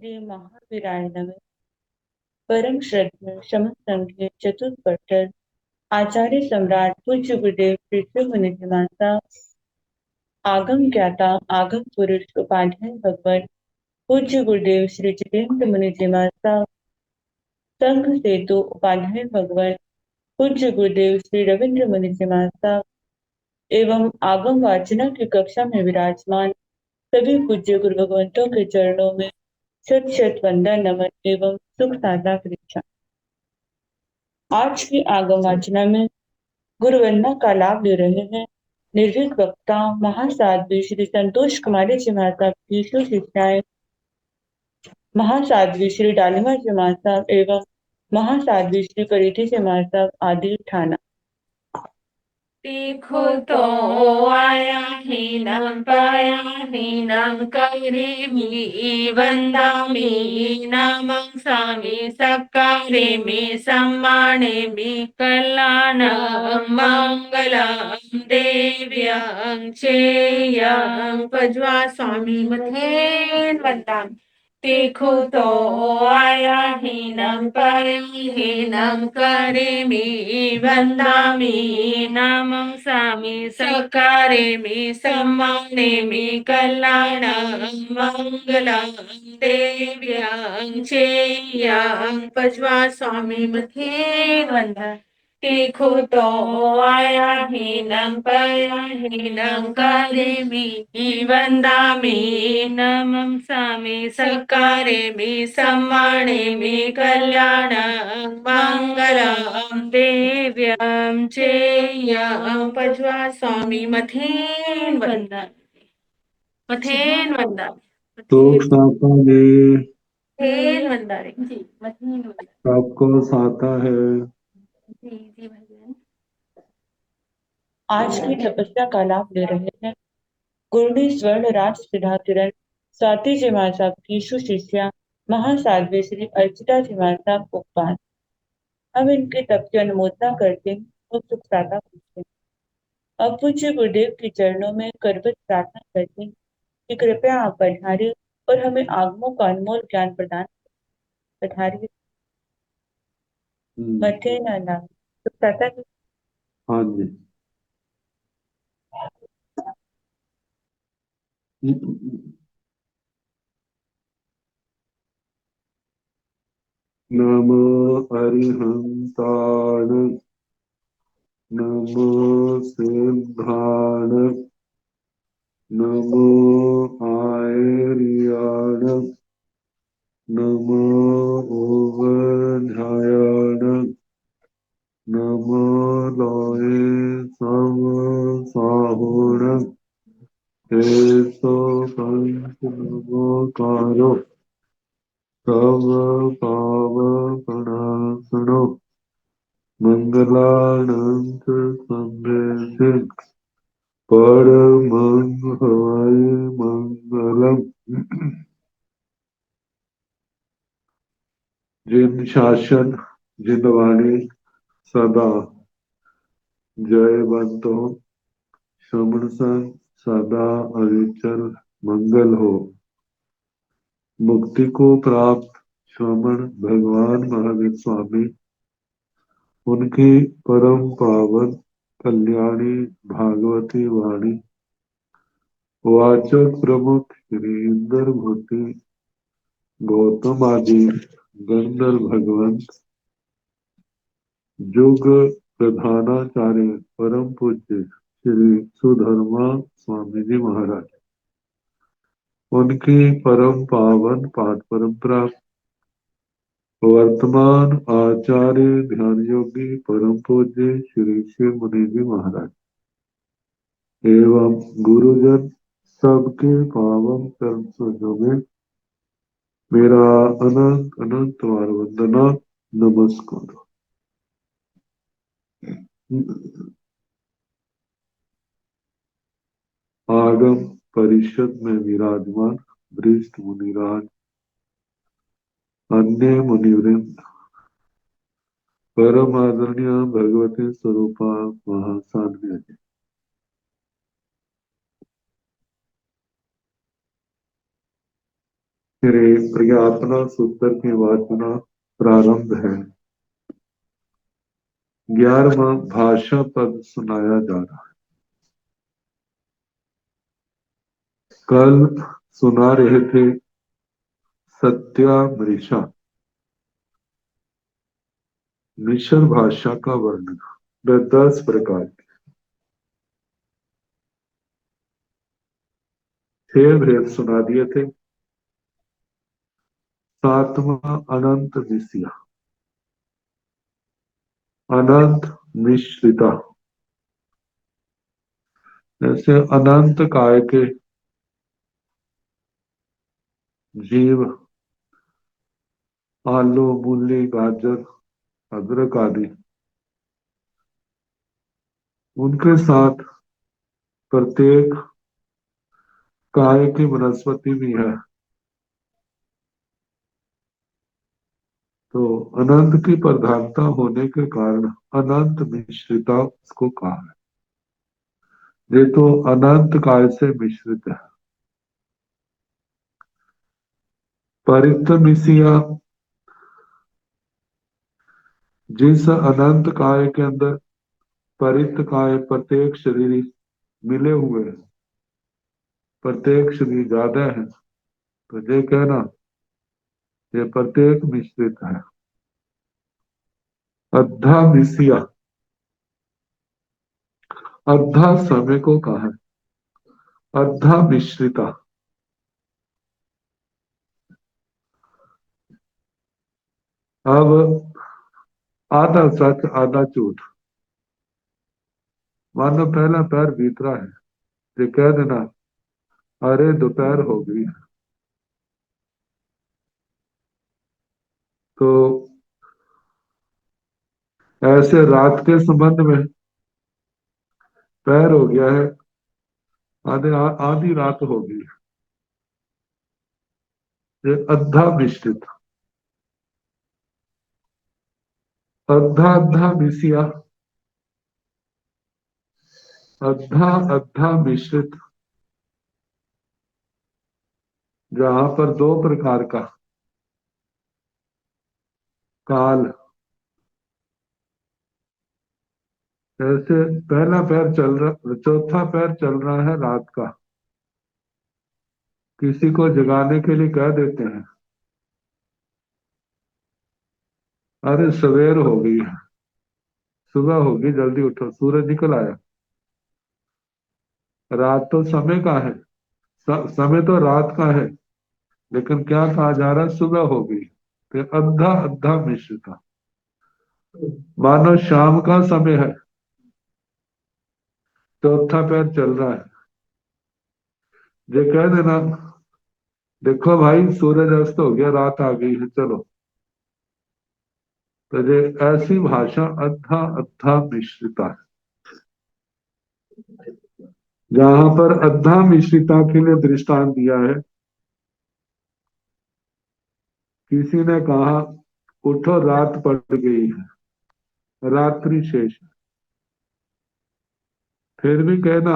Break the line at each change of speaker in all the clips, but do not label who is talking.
श्री महावीराय नमः। परम श्रद्धेय समसंघीय चतुष्पटर आचार्य सम्राट पूज्य गुरुदेव पृथ्वी मुनि माता आगम ज्ञाता आगम पुरुष उपाध्याय भगवान पूज्य गुरुदेव श्री जितेंद्र मुनि जी माता संघ सेतु उपाध्याय भगवान पूज्य गुरुदेव श्री रविंद्र मुनि जी माता एवं आगम वाचना की कक्षा में विराजमान सभी पूज्य गुरु भगवंतों के चरणों में शत शत वंदन नमन एवं सुख साधा परीक्षा। आज की आगम वाचना में गुरु वंदना का लाभ ले रहे हैं निर्भीक वक्ता महासाध्वी श्री संतोष कुमारी जी महासाब की सुशिष्टाएं महासाध्वी श्री डालिमा जी महासाब एवं महासाध्वी श्री परिधि जी महासाब आदि ठाना।
देखो तो आया हीनम पाया हीनम करिमि वंदामि नमः स्वामी सकारे मे सम्माने मे कल्याणं मंगलम देव्यं चेयं पज्वा स्वामी मथेन वंदामि। देखो तो आया हीनम पाया हीनम करिमि वंदामि नमः स्वामी सकारेमि सम्मानेमि कल्याणं मंगलं देव्यं चेयं पज्वा स्वामी मथे वंदन। देखो तो आया हीनम पाया हीनम करिमि वंदामि नमः स्वामी सकारेमि सम्मानेमि कल्याणं मंगलं देव्यं चेयं पज्वा स्वामी मथेन वंदन मथेन वंदन
शोक साता ने
मथेन वंदन जी मथेन वंदन
सबको साता है।
जी जी भगवान।
आज की तपस्या का लाभ ले रहे हैं गुरुनी स्वर्ण राज सिद्धा किरण स्वाति जी महासाब की सुशिष्या महासाध्वी श्री अर्चिता जी महासाब उपवास। हम इनके तप की अनुमोदना करते हैं और सुख साधा पूछते हैं। अब पूज्य गुरुदेव के चरणों में करबद्ध प्रार्थना करते हैं कि कृपया आप पधारिए और हमें आगमों का अनमोल ज्ञान प्रदान पधारिए। मथे नाना सुख साधा की
हाँ जी। नमो अरिहंताण नमो सिद्धाण नमो आयर्याण नमो ओवध्यायाण नमो लोये समसाहुण हेतो पंच नमोकारो तव पावकणासनो मंगलानंत संवेदित परमं हवै मंगलम। जिन शासन जिन वाणी सदा जयवंतो श्रवण संग सदा अविचल मंगल हो। मुक्ति को प्राप्त श्रवण भगवान महावीर स्वामी उनकी परम पावन कल्याणी भागवती वाणी वाचक प्रमुख श्री इंद्र भूति गौतम आदि गंधर्व भगवंत युग प्रधानाचार्य परम पूज्य श्री सुधर्मा स्वामी जी महाराज उनकी परम पावन पाठ परंपरा वर्तमान आचार्य ध्यान योगी परम पूज्य श्री शिव मुनि जी महाराज एवं गुरुजन सबके पावन कर्म सुजों में मेरा अनंत अनंत बार वंदना नमस्कार। आगम परिषद में विराजमान वरिष्ठ मुनिराज अन्य मुनिवृंद परम आदरणीय भगवती स्वरूपा महासाध्य जी मेरे प्रज्ञापना सूत्र की वाचना प्रारंभ है। 11वां भाषा पद सुनाया जा रहा है। कल सुना रहे थे सत्यामृषा, मिश्र भाषा का वर्णन। वे 10 प्रकार के 6 भेद सुना दिए थे। 7वां अनंत विषया, अनंत मिश्रिता। जैसे अनंत काय के जीव, आलू, मूली, गाजर, अदरक आदि, उनके साथ प्रत्येक काय की वनस्पति भी है। तो अनंत की प्रधानता होने के कारण अनंत मिश्रिता उसको कहा है। ये तो अनंत काय से मिश्रित है। परितमिसिया, जिस अनंत काय के अंदर परित काय प्रत्येक शरीर मिले हुए हैं, प्रत्येक शरीर ज्यादा है, तो ये कहना ये प्रत्येक मिश्रित है। अद्धा मिसिया, अद्धा समय को कहा है। अद्धा मिश्रिता, अब आधा सच आधा झूठ। मानो पहला पैर भीतरा है, ये कह देना अरे दोपहर हो गई है। तो ऐसे रात के संबंध में पैर हो गया है, आधी रात हो गई है। ये अद्धा मिश्रित। अद्धा अद्धा मिसिया, अद्धा अद्धा मिश्रित, जहां पर 2 प्रकार का काल। जैसे पहला पैर चल रहा, चौथा पैर चल रहा है रात का, किसी को जगाने के लिए कह देते हैं अरे सवेर हो गई है, सुबह होगी, जल्दी उठो, सूरज निकल आया। रात तो समय का है, समय तो रात का है, लेकिन क्या कहा जा रहा है, सुबह हो गई। तो अद्धा अद्धा मिश्रिता, मानो शाम का समय है, चौथा पैर चल रहा है। ये कह देना देखो भाई सूरज अस्त हो गया, रात आ गई है, चलो। तो ये ऐसी भाषा अद्धा अद्धा मिश्रिता है। जहां पर अद्धा मिश्रिता के लिए दृष्टांत दिया है, किसी ने कहा उठो रात पड़ गई है, रात्रि शेष है। फिर भी कहना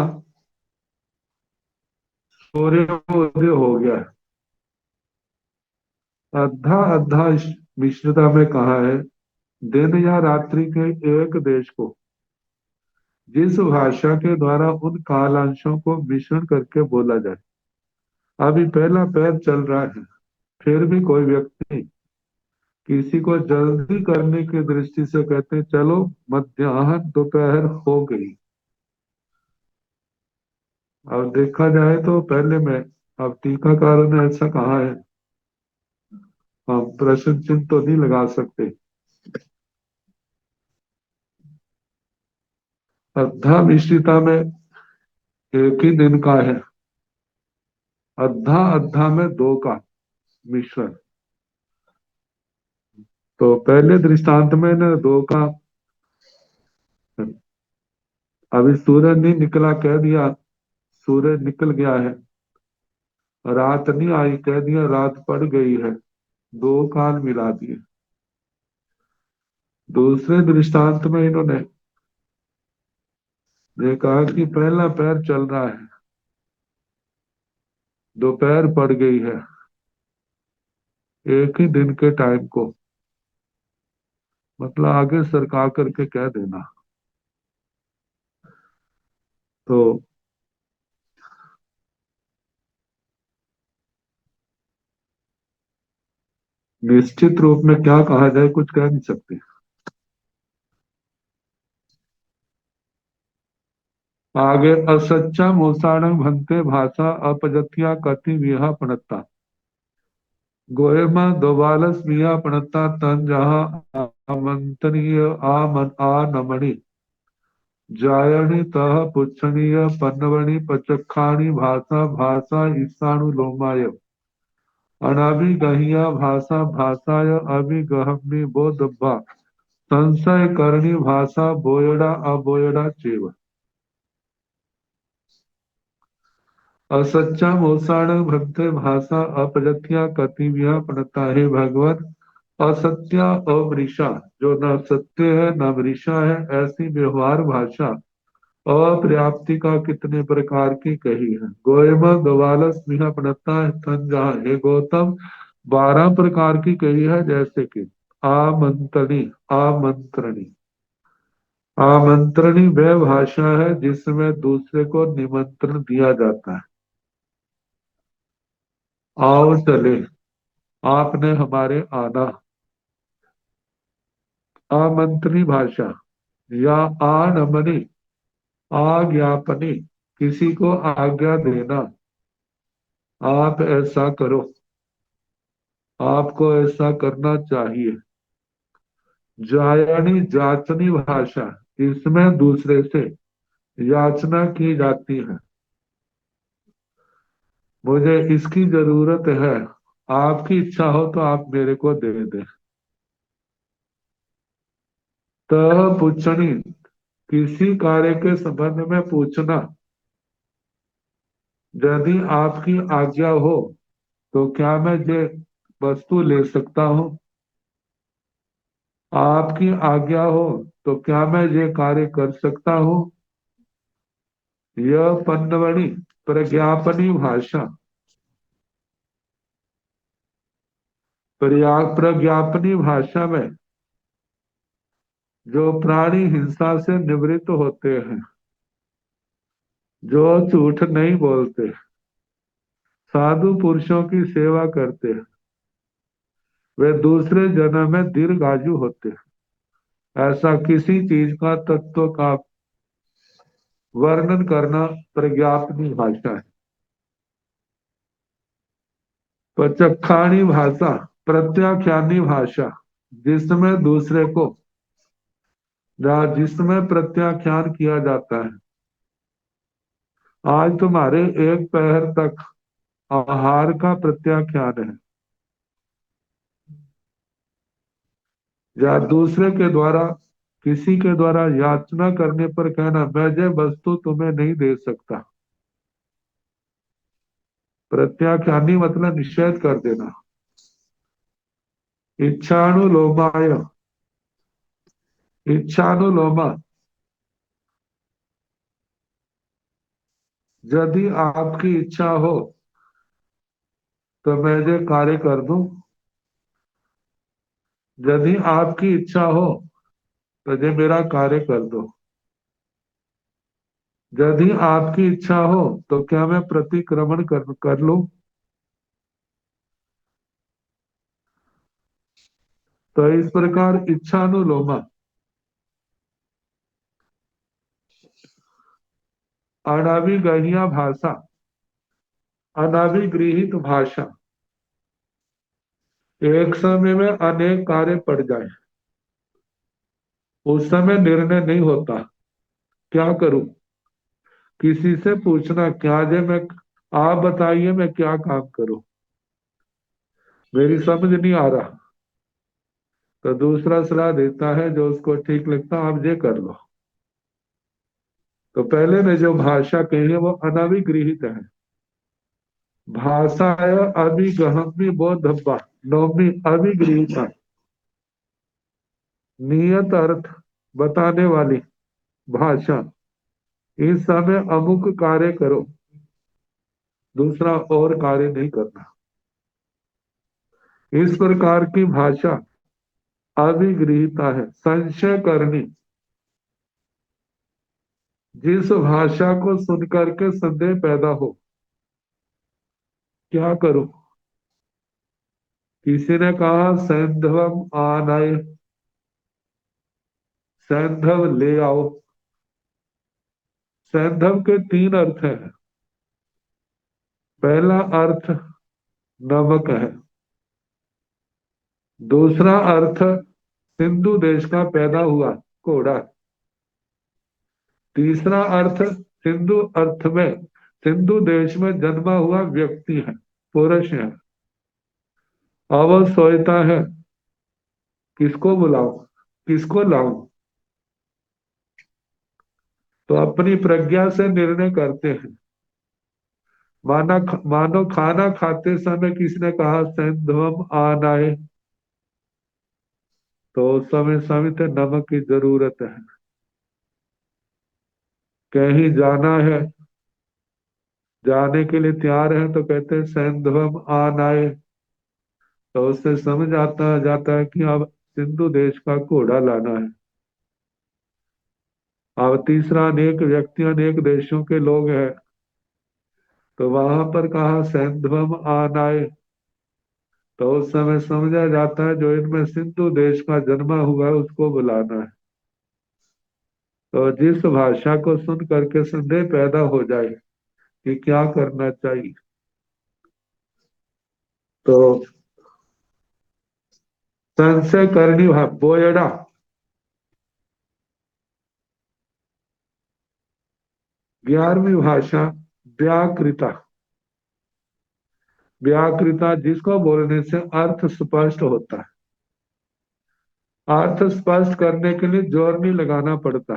सूर्योदय हो गया है। अद्धा अद्धा मिश्रता में कहा है दिन या रात्रि के एक देश को जिस भाषा के द्वारा उन कालांशों को मिश्रण करके बोला जाए। अभी पहला पैर चल रहा है, फिर भी कोई व्यक्ति किसी को जल्दी करने की दृष्टि से कहते हैं चलो मध्याह्न दोपहर हो गई। अब देखा जाए तो पहले में, अब टीकाकारों ने ऐसा कहा है, हम प्रश्न चिन्ह तो नहीं लगा सकते। अद्धा मिश्रिता में एक ही दिन का है, अद्धा अद्धा में 2 का मिश्रण। तो पहले दृष्टांत में ने 2 का, अभी सूरज नहीं निकला कह दिया सूरज निकल गया है, रात नहीं आई कह दिया रात पड़ गई है, 2 काल मिला दिए। दूसरे दृष्टांत में इन्होंने ये कहा कि पहला पैर चल रहा है, दोपहर पड़ गई है, एक ही दिन के टाइम को, मतलब आगे सरका करके कह देना। तो निश्चित रूप में क्या कहा जाए, कुछ कह नहीं सकते। आगे असच्चा मोसाण भंते भाषा अपजत्या कति विहा पणता, गोयमा दोबालस मिया पणता तन जहा आमंत्रणीय आनमणि, जायणी तह पुच्छणीय पन्नवणी पचक्षाणी भाषा भाषा ईसाणु लोमाय, अनाभिगह्य भाषा भाषाय अभिगहम्नि बोधब्बा, संशय करणी भाषा बोयडा अबोयडा चेव। असच्चा मोसाण भक्ति भाषा अपजत्या कतिव्या पड़ता है भगवत, असत्या अमृषा, जो न सत्य है न मृषा है, ऐसी व्यवहार भाषा अपर्याप्ति का कितने प्रकार की कही है। गोयम गवालस मिहा पड़ता है तन जहा, हे गौतम 12 प्रकार की कही है, जैसे कि आमंत्रणी, आमंत्रणी, आमंत्रणी वह भाषा है जिसमें दूसरे को निमंत्रण दिया जाता है। आओ चले, आपने हमारे आना। आमंत्री भाषा, या आनमनी, आज्ञापनी, किसी को आज्ञा देना, आप ऐसा करो, आपको ऐसा करना चाहिए। जायनी, जाचनी भाषा, इसमें दूसरे से याचना की जाती है, मुझे इसकी जरूरत है, आपकी इच्छा हो तो आप मेरे को दे दें। तह पूछनी, किसी कार्य के संबंध में पूछना, यदि आपकी आज्ञा हो तो क्या मैं ये वस्तु ले सकता हूँ, आपकी आज्ञा हो तो क्या मैं ये कार्य कर सकता हूँ। यह पन्नवणी, प्रज्ञापनी भाषा, प्रज्ञापनी भाषा में जो प्राणी हिंसा से निवृत्त होते हैं, जो झूठ नहीं बोलते, साधु पुरुषों की सेवा करते हैं, वे दूसरे जन्म में दीर्घायु होते हैं। ऐसा किसी चीज का तत्व का वर्णन करना प्रज्ञापनी भाषा है। प्रत्यक्षाणी भाषा, प्रत्याख्यानी भाषा, जिसमें दूसरे को, जिसमें प्रत्याख्यान किया जाता है। आज तुम्हारे एक पहर तक आहार का प्रत्याख्यान है, या दूसरे के द्वारा, किसी के द्वारा याचना करने पर कहना, मैं ये वस्तु तुम्हें नहीं दे सकता। प्रत्याख्यानी मतलब निषेध कर देना। इच्छानुलोमाय, इच्छानुलोमा, यदि आपकी इच्छा हो तो मैं ये कार्य कर दूं, यदि आपकी इच्छा हो तो ये मेरा कार्य कर दो, यदि आपकी इच्छा हो तो क्या मैं प्रतिक्रमण कर लूं। तो इस प्रकार इच्छानुलोमा, अनाभिगह्य भाषा, अनाभिगृहित भाषा, एक समय में अनेक कार्य पड़ जाए, उस समय निर्णय नहीं होता, क्या करूं, किसी से पूछना, क्या जे मैं, आप बताइए मैं क्या काम करूं, मेरी समझ नहीं आ रहा। तो दूसरा सलाह देता है जो उसको ठीक लगता, आप ये कर लो। तो पहले ने जो भाषा कही है वो अनाभिगृहित है। भाषाय अभिगहम्य बोधब्बा, नौमी अभिगृहित है, नियत अर्थ बताने वाली भाषा। इस समय अमुक कार्य करो, दूसरा और कार्य नहीं करना। इस प्रकार की भाषा अभिगृहीता है। संशय करनी, जिस भाषा को सुनकर के संदेह पैदा हो, क्या करूं? किसी ने कहा सैंधवम आनाय, सैंधव ले आओ। सैंधव के तीन अर्थ हैं। पहला अर्थ नमक है, दूसरा अर्थ सिंधु देश का पैदा हुआ घोड़ा, तीसरा अर्थ सिंधु अर्थ में सिंधु देश में जन्मा हुआ व्यक्ति है, पुरुष है। अब वो सोचता है किसको बुलाऊं, किसको लाऊं, तो अपनी प्रज्ञा से निर्णय करते हैं। मानो खाना खाते समय किसने कहा सैंधवम आनाए, तो उस समय समझते नमक की जरूरत है। कहीं जाना है, जाने के लिए तैयार है, तो कहते हैं सैंधवम आनाए, तो उससे समझ आता जाता है कि अब सिंधु देश का घोड़ा लाना है। अब तीसरा, अनेक व्यक्ति अनेक देशों के लोग हैं, तो वहां पर कहा सैंधवम आनाए, तो उस समय समझा जाता है जो इनमें सिंधु देश का जन्मा हुआ है उसको बुलाना है। तो जिस भाषा को सुन करके संदेह पैदा हो जाए कि क्या करना चाहिए, तो संशय करनी बोयड़ा, ग्यारहवीं भाषा व्याकृता। व्याकृता जिसको बोलने से अर्थ स्पष्ट होता है। अर्थ स्पष्ट करने के लिए जोर नहीं लगाना पड़ता,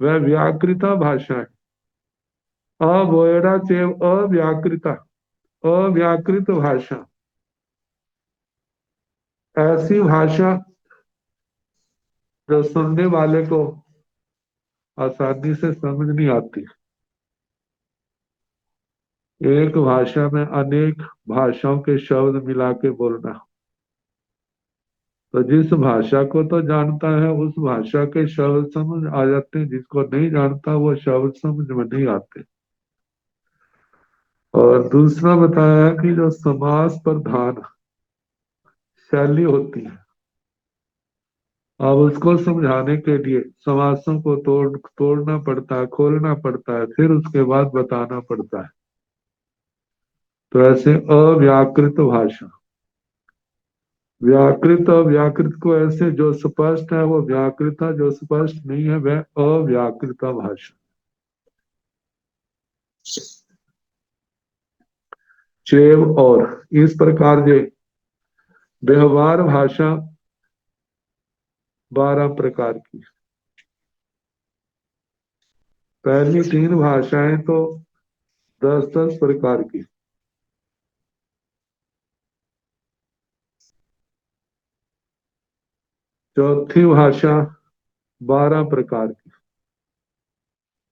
वह व्याकृता भाषा है। अवोयडा चेव अव्याकृता, अव्याकृत भाषा, ऐसी भाषा जो सुनने वाले को आसानी से समझ नहीं आती। एक भाषा में अनेक भाषाओं के शब्द मिला के बोलना, तो जिस भाषा को तो जानता है उस भाषा के शब्द समझ आ जाते हैं, जिसको नहीं जानता वो शब्द समझ में नहीं आते। और दूसरा बताया कि जो समास प्रधान शैली होती है, अब उसको समझाने के लिए समासों को तोड़ना पड़ता है, खोलना पड़ता है, फिर उसके बाद बताना पड़ता है। तो ऐसे अव्याकृत भाषा, व्याकृत और व्याकृत को ऐसे जो स्पष्ट है वो व्याकृता, जो स्पष्ट नहीं है वह अव्याकृता भाषा। चेव और इस प्रकार जे व्यवहार भाषा 12 प्रकार की। पहली तीन भाषाएं तो 10-10 प्रकार की। चौथी भाषा 12 प्रकार की।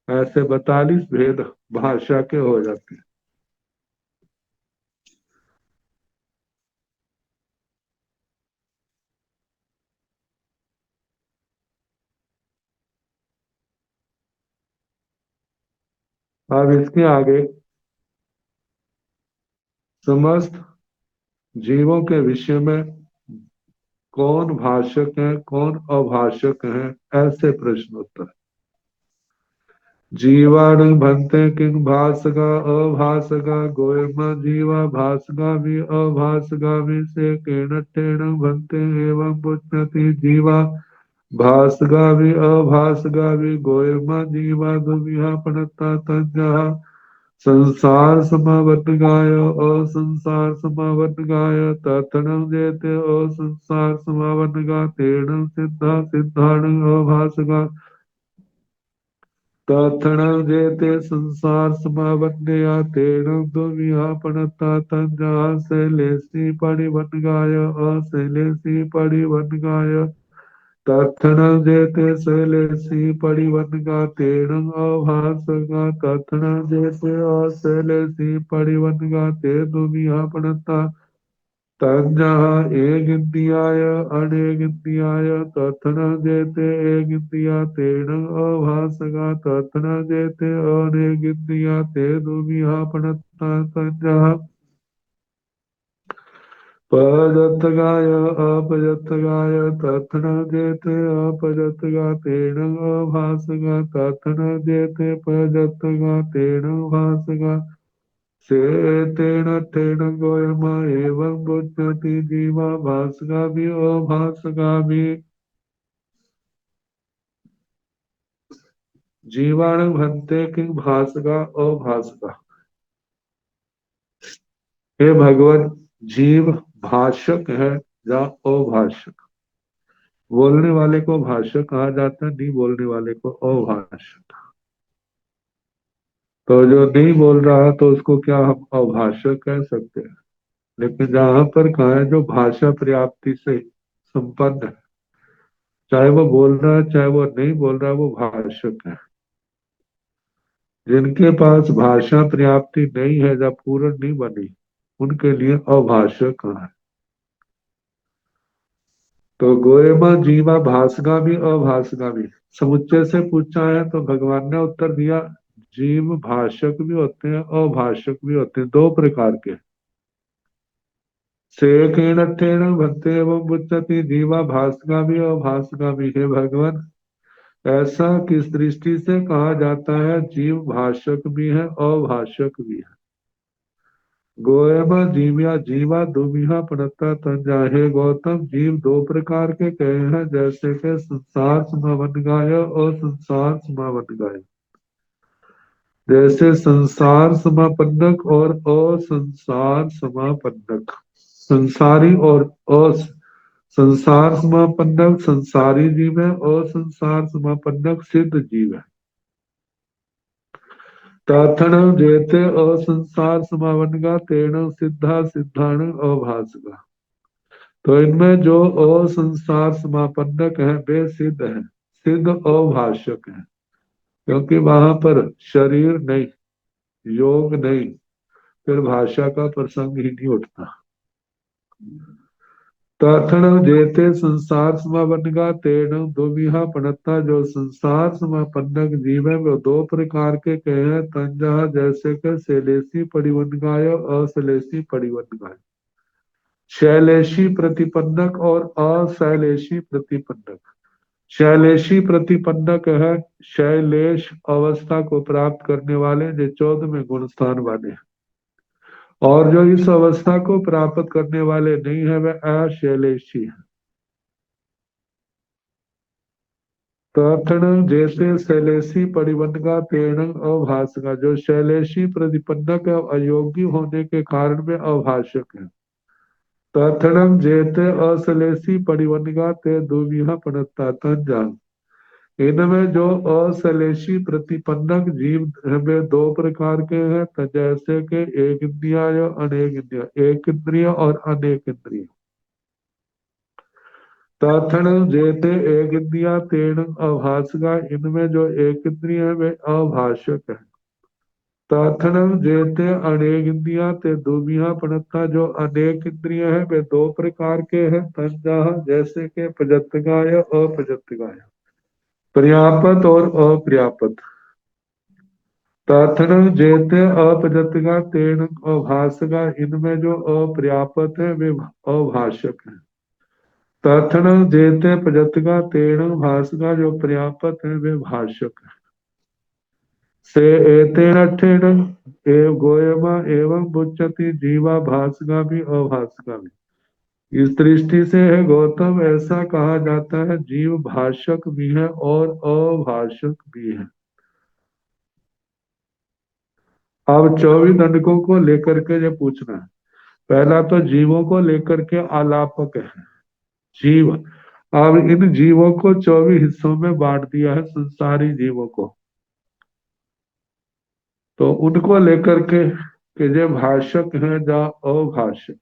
ऐसे 42 भेद भाषा के हो जाते हैं। अब इसके आगे समस्त जीवों के विषय में कौन भाषक है कौन अभाषक है, ऐसे प्रश्न उत्तर। जीवाणु भंते किंग भाषका अभाषका गोयम जीवा भाषका भी अभाषका भी से केण भंते एवं पुण्यति जीवा भाषका भी अभाषका भी गोयम जीवा दुविहा पणता तंजा संसार समावत गाय असंसार समावत गाय तथणं जेते असंसार समावत गा तेण सिद्धा सिद्धाण अभाषका तथणं जेते संसार समावन्या तेण दुर्विहापणता तंजा शैलेषी परिवनगाय अशैलेषी परिवनगाय तथणं जेते शैलेषी परिवनगा तेण अभासगा तथणं जेते अशैलेषी परिवनगा ते दुर्विहापणता तंजः एक इंद्रियाय अनेक इंद्रियाय तथन जेते एक इंद्रिया तेन अभासगा तथन जेते अनेक इंद्रिया ते दुमिहा पणत्ता तंजः पजतगाय अपजतगाय तथन जेते अपजतगा तेन अभासगा तथन जेते पजतगा तेन भासगा से तेन तेन गोयमा एवं बुद्धति जीवा भासगा भी अभासगा भी जीवाणु भनते किंग भासगा अभासगा। हे भगवत, जीव भाषक है या अभाषक। बोलने वाले को भाषक कहा जाता है, नहीं बोलने वाले को अभाषक। तो जो नहीं बोल रहा है तो उसको क्या हम अभाषक कह सकते हैं। लेकिन जहां पर कहा है जो भाषा पर्याप्ति से संपन्न है, चाहे वो बोल रहा है चाहे वो नहीं बोल रहा है, वो भाषक है। जिनके पास भाषा पर्याप्ति नहीं है या पूर्ण नहीं बनी, उनके लिए अभाषक कहा है। तो गोएमा जीवा भासगामी अभासगामी समुच्चय से पूछा है तो भगवान ने उत्तर दिया, जीव भाषक भी होते हैं अभाषक भी होते हैं, दो प्रकार के। सेकेण ठेण भक्ते एवं बुच्चति जीवा भासगामी अभासगामी। हे भगवान, ऐसा किस दृष्टि से कहा जाता है जीव भाषक भी है अभाषक भी है। गोएमा जीविया जीवा दुमिहा पड़ता तंजा। हे गौतम, जीव दो प्रकार के कहे हैं, जैसे कि संसार समावन गाय और संसार समावन गाय। जैसे संसार समापन्नक और असंसार समापन्नक। संसारी और अस संसार समापन्नक संसारी जीव है और संसार समापन्नक सिद्ध जीव है। ताथण जेते असंसार समावनगा तेण सिद्धा सिद्धाण अभासगा। तो इनमें जो असंसार समापन्नक है वे सिद्ध है, सिद्ध अभाषक है, क्योंकि वहां पर शरीर नहीं, योग नहीं, फिर भाषा का प्रसंग ही नहीं उठता। ताथण जेते संसार समापन्नगा तेण दुमिहा पणता। जो संसार समापन्नक जीव है वो दो प्रकार के कहे हैं तंजा, जैसे कि शैलेशी परिवनगाय अशैलेशी परिवनगाय। शैलेशी प्रतिपन्नक और अशैलेशी प्रतिपन्नक। शैलेशी प्रतिपन्नक है शैलेश अवस्था को प्राप्त करने वाले जो 14वें गुण स्थान वाले हैं, और जो इस अवस्था को प्राप्त करने वाले नहीं है वे अशैलेशी है। तथण जैसे शैलेशी परिबंधका तेण अभाषका। जो शैलेशी प्रतिपन्नक अयोग्य होने के कारण में अभाषक है। तथणम जेते अशैलेशी परिबंधका ते दुविहा पड़ता तंजान। इनमें जो अशैलेशी प्रतिपन्नक जीव हमें दो प्रकार के हैं, तो जैसे कि एक इंद्रिया अनेक इंद्रिया, एक इंद्रिय और अनेक इंद्रिय। तथण जेते एक इंद्रिया तेण अभाषका। इनमें जो एक इंद्रिय है वे अभाषक है। तथण जेते अनेक इंद्रिया ते दुमिहा पड़ता। जो अनेक इंद्रिय है वे दो प्रकार के हैं तंजा, जैसे कि प्रजतगाय अप्रजतगाय, पर्यापत और अपर्यापत। तथन जेते अपजतगा तेण अभाषका। इनमें जो अपर्यापत है वे अभाषक है। तथन जेते प्रजतगा तेण भाषका। जो पर्यापत है वे भाषक है। से एतेन अठेन एव गोयमा एवं बुच्चति जीवा भाषका भी अभाषका भी। इस दृष्टि से है गौतम, ऐसा कहा जाता है जीव भाषक भी है और अभाषक भी है। अब 24 दंडकों को लेकर के ये पूछना है। पहला तो जीवों को लेकर के आलापक है जीव। अब इन जीवों को 24 हिस्सों में बांट दिया है, संसारी जीवों को। तो उनको लेकर के कि जे भाषक है या अभाषक।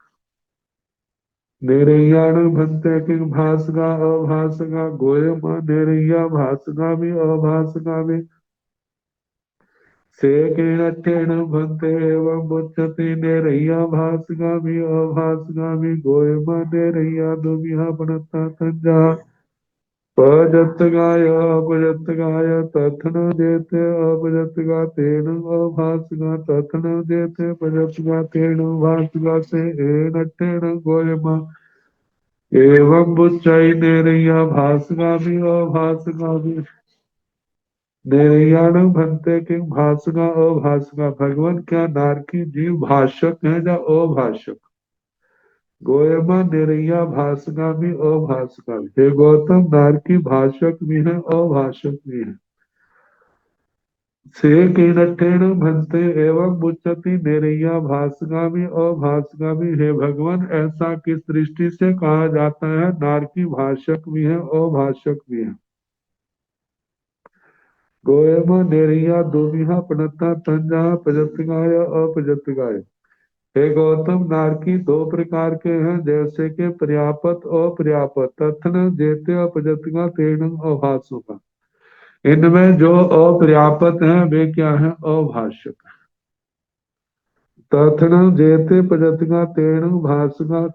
नेरैयाण भंते कि भाषगा अभाषगा। गोयम नेरैया भाषगा भी अभाषगा भी। से किणठेन भन्ते एवं मुच्यते नेरय्या भासगामी अभासगामी गोयम नेरय्या दुमिहा पणता तंजा पजत गाय अपजत गाय तथन देते अपजत गा तेन अभासगा तथन देते पजत गा तेन भासगा से नठेन गोयम एवं बुच्चई नेरय्या भासगामी अभासगामी निर्याण भंते के भाषगा अभाषगा भगवान क्या नार की जीव भाषक है या अभाषक गोयमा निर्या भाषगा भी अभाषका भी हे गौतम नार की भाषक भी है अभाषक भी है से किणठेन भंते एवं मुच्यति निर्या भाषगा भी अभाषगा भी हे भगवान ऐसा किस दृष्टि से कहा जाता है नार की भाषक भी है अभाषक भी है गोयम नेरिया दुमिहा प्रणता तंजा प्रजतगाय अपजतगाय हे गौतम नारकी दो प्रकार के हैं जैसे कि पर्यापत और पर्यापत तथन जेते अपजतगा तेन अभाषुका इनमें जो अपर्यापत हैं वे क्या हैं अभाषक तथन जेते प्रजतगा तेन भाषुका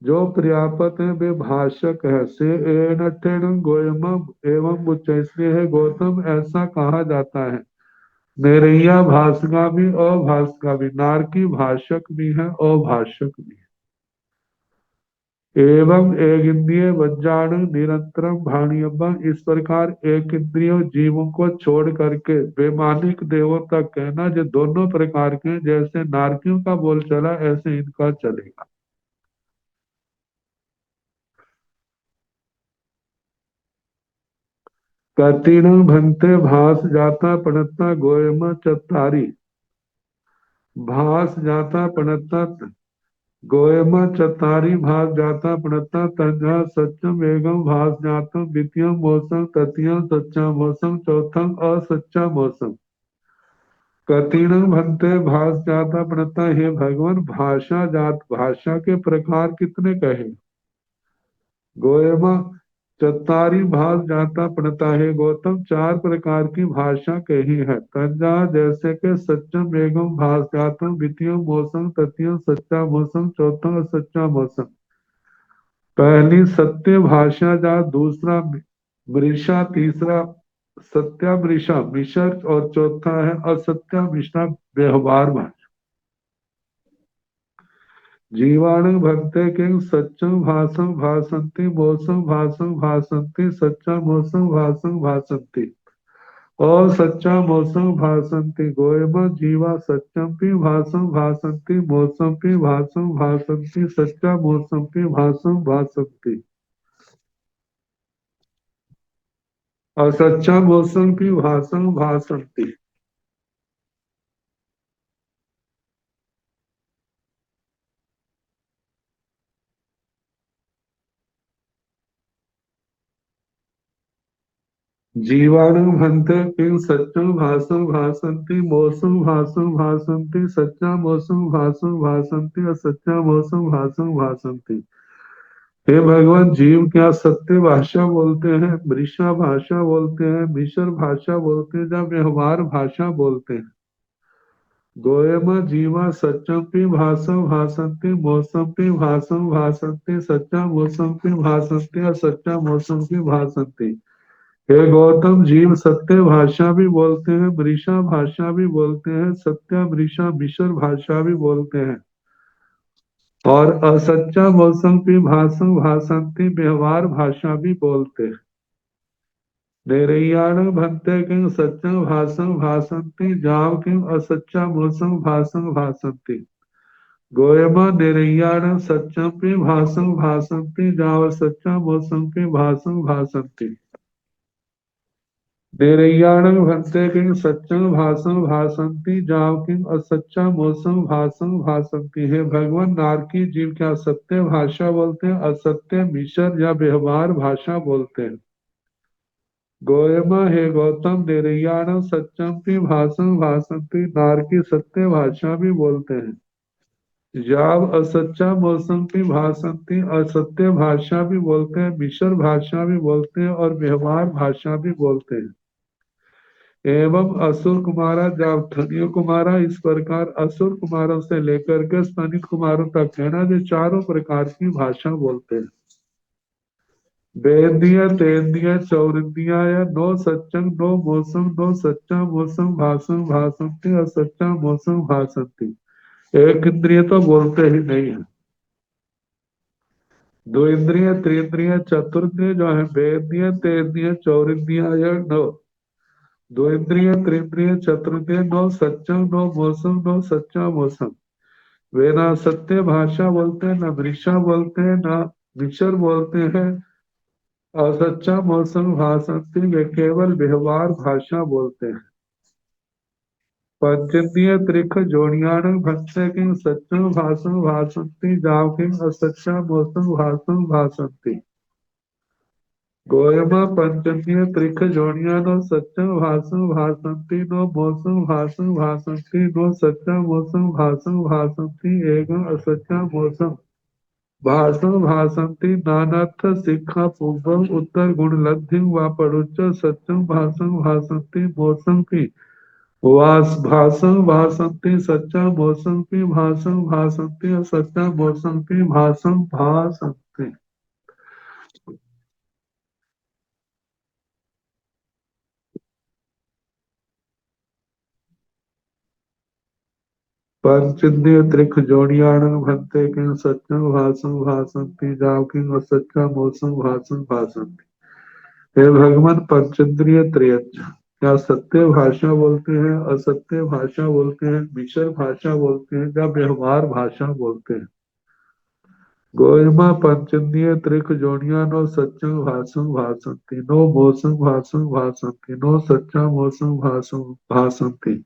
जो पर्यापत है वे भाषक है से एन गोयम एवं उच्च इसलिए है गौतम ऐसा कहा जाता है नेरैया भाषगा भी अभाषका भी नार की भाषक भी है अभाषक भी है एवं एक इंद्रिय वज्राण निरंतरम भाणियम इस प्रकार एक इंद्रियों जीवों को छोड़ करके वैमानिक देवों तक कहना जो दोनों प्रकार के जैसे नारकियों का बोल चला ऐसे इनका चलेगा कतीण भंते भास जाता पणता गोयम चतारी भास जाता पणता गोयम चतारी भास जाता पणता तंजा सत्यम एवं भास जातम द्वितीय मौसम तृतीय सच्चा मौसम चौथम असच्चा मौसम कतीण भंते भास जाता पणता हे भगवान भाषा जात भाषा के प्रकार कितने कहे गोयमा चतारी भाग जाता पड़ता है गौतम चार प्रकार की भाषा कही है तंजा जैसे कि सच्चम एवं भाष जातम द्वितीय मौसम तृतीय सच्चा मौसम चौथा सच्चा मौसम पहली सत्य भाषा जात दूसरा मृषा तीसरा सत्या मृषा मिशर और चौथा है असत्या मिश्रा व्यवहार भाषा जीवाणु भक्ते किंग सच्चम भाषम भाषन्ति मौसम भाषम भाषन्ति सच्चा मौसम भाषम भाषन्ति और सच्चा मौसम भाषन्ति गोयम जीवा सच्चम भी भाषम भाषन्ति मौसम भी भाषम भाषन्ति सच्चा मौसम भी भाषम भाषन्ति और सच्चा मौसम भी भाषम भाषन्ति जीवाणु भंते किंग सच्चम भाषम भाषन्ति मौसम भाषम भाषन्ति सच्चा मौसम भाषम भाषन्ति और सच्चा मौसम भाषम भाषन्ति हे भगवान जीव क्या सत्य भाषा बोलते हैं मृषा भाषा बोलते हैं मिश्र भाषा बोलते हैं या व्यवहार भाषा बोलते हैं गोयम जीवा सच्चम भी भाषम भाषन्ति मौसम भी भाषम भाषन्ति सच्चा मौसम भी भाषन्ति और सच्चा मौसम भी भाषन्ति हे गौतम जीव सत्य भाषा भी बोलते हैं मृषा भाषा भी बोलते हैं सत्य मृषा मिश्र भाषा भी बोलते हैं और असच्चा मौसम की भाषण भाषंती व्यवहार भाषा भी बोलते हैं निरयाण भंते किंग सच्चा भाषण भाषंती जाव किंग असच्चा मौसम भाषण भाषंती गोयमा निरयाण सच्चम पे भाषण भाषंती जाव सच्चा मौसम के भाषण भाषंती निरयाण भंते किंग सच्चम भाषण भाषंती जाव किंग असच्चा मौसम भाषण भाषंती है भगवान नारकी जीव क्या सत्य भाषा बोलते हैं असत्य मिश्र या व्यवहार भाषा बोलते हैं गोयमा हे गौतम निरयाण सच्चम की भाषण भाषंती नारकी सत्य भाषा भी बोलते हैं जाव असच्चा मौसम की भाषंती असत्य भाषा भी बोलते हैं मिश्र भाषा भी बोलते हैं और व्यवहार भाषा भी बोलते हैं एवं असुर कुमारा जावथनीय कुमारा, इस प्रकार असुर कुमारों से लेकर के स्तनित कुमारों तक है ना, जो चारों प्रकार की भाषा बोलते हैं। बेंदिया तेंदिया चौरंदिया या नो सच्चंग नो मौसम नो सच्चा मौसम भाषण भाषंती और सच्चा मौसम भाषंती। एक इंद्रिय तो बोलते ही नहीं है। दो इंद्रिय त्रिंद्रिय चतुर्द्रिय जो है बेंदिया तेंदिया चौरंदिया या नो। दो इंद्रिय त्रिंद्रिय चतुर्द्रिय नो सच्चा नो मौसम नो सच्चा मौसम। वे ना सत्य भाषा बोलते हैं, ना मृषा बोलते हैं, ना विचर बोलते हैं और सच्चा मौसम भाषंती, वे केवल व्यवहार भाषा बोलते हैं। पंचदीय त्रिख जोड़ियाण भक्से की सच्चा भाषण भाषंती जाव की असच्चा मौसम भाषण भाषंती। गोयमा पंचदीय त्रिख जोड़ियाण सच्चा भाषण भाषंती नो मौसम भाषण भाषंती नो सच्चा मौसम भाषण भाषंती एवं असच्चा मौसम भाषण भाषंती नानार्थ शिक्षा पूर्वम उत्तर गुण लब्धि व परुच्च सत्यम भाषण भाषंती मौसम की वास भाषण भाषंती सच्चा मौसम की भाषण भाषंती और सच्चा मौसम की भाषण भाषंती। पंचेंद्रिय त्रिक जोड़ियाण भंते के सच्चा भाषण भाषंती जाव की और सच्चा मौसम भाषण भाषंती। हे भगवान, पंचेंद्रिय त्रयच क्या सत्य भाषा बोलते हैं, असत्य भाषा बोलते हैं, मिश्र भाषा बोलते हैं या व्यवहार भाषा बोलते हैं। गोयमा पंचेंद्रिय त्रिक जोड़िया नो सच्चा भाषण भाषंती नो मौसम भाषण भाषंती नो सच्चा मौसम भाषण भाषंती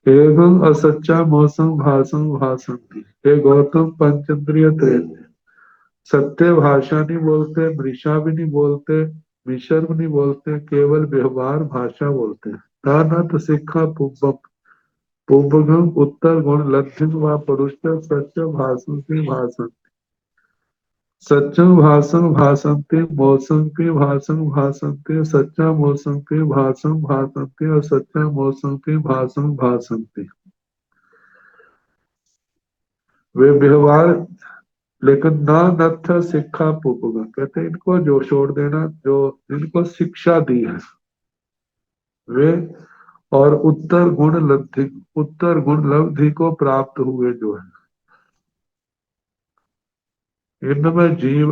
एवं असच्चा मौसम भाषण भाषंती। हे गौतम, पंचेंद्रिय त्रय सत्य भाषा नहीं बोलते, मृषा भी नहीं बोलते, मिशर भी नहीं बोलते, केवल व्यवहार भाषा बोलते हैं। नानत शिक्षा पुब्बम पुब्बगम उत्तर गुण लक्षण व पुरुष सत्य भाषण की भाषण सच्चा भाषण भाषंते मौसम के भाषण भाषंते सच्चा मौसम के भाषण भाषंते और सच्चा मौसम के भाषण भाषंते। वे व्यवहार लेकिन ना नथ शिक्षा पुपगा, कहते हैं इनको जो छोड़ देना, जो जिनको शिक्षा दी है वे, और उत्तर गुण लब्धि को प्राप्त हुए जो है, इनमें जीव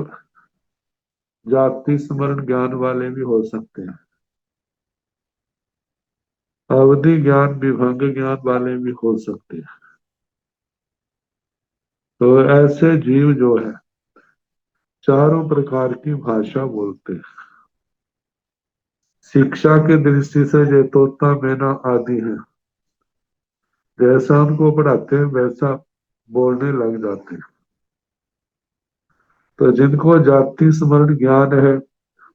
जाति स्मरण ज्ञान वाले भी हो सकते हैं, अवधि ज्ञान विभंग ज्ञान वाले भी हो सकते हैं। तो ऐसे जीव जो है चारों प्रकार की भाषा बोलते हैं। शिक्षा की दृष्टि से ये तोता मैना आदि है, जैसा उनको पढ़ाते हैं वैसा बोलने लग जाते हैं। तो जिनको जाति स्मरण ज्ञान है,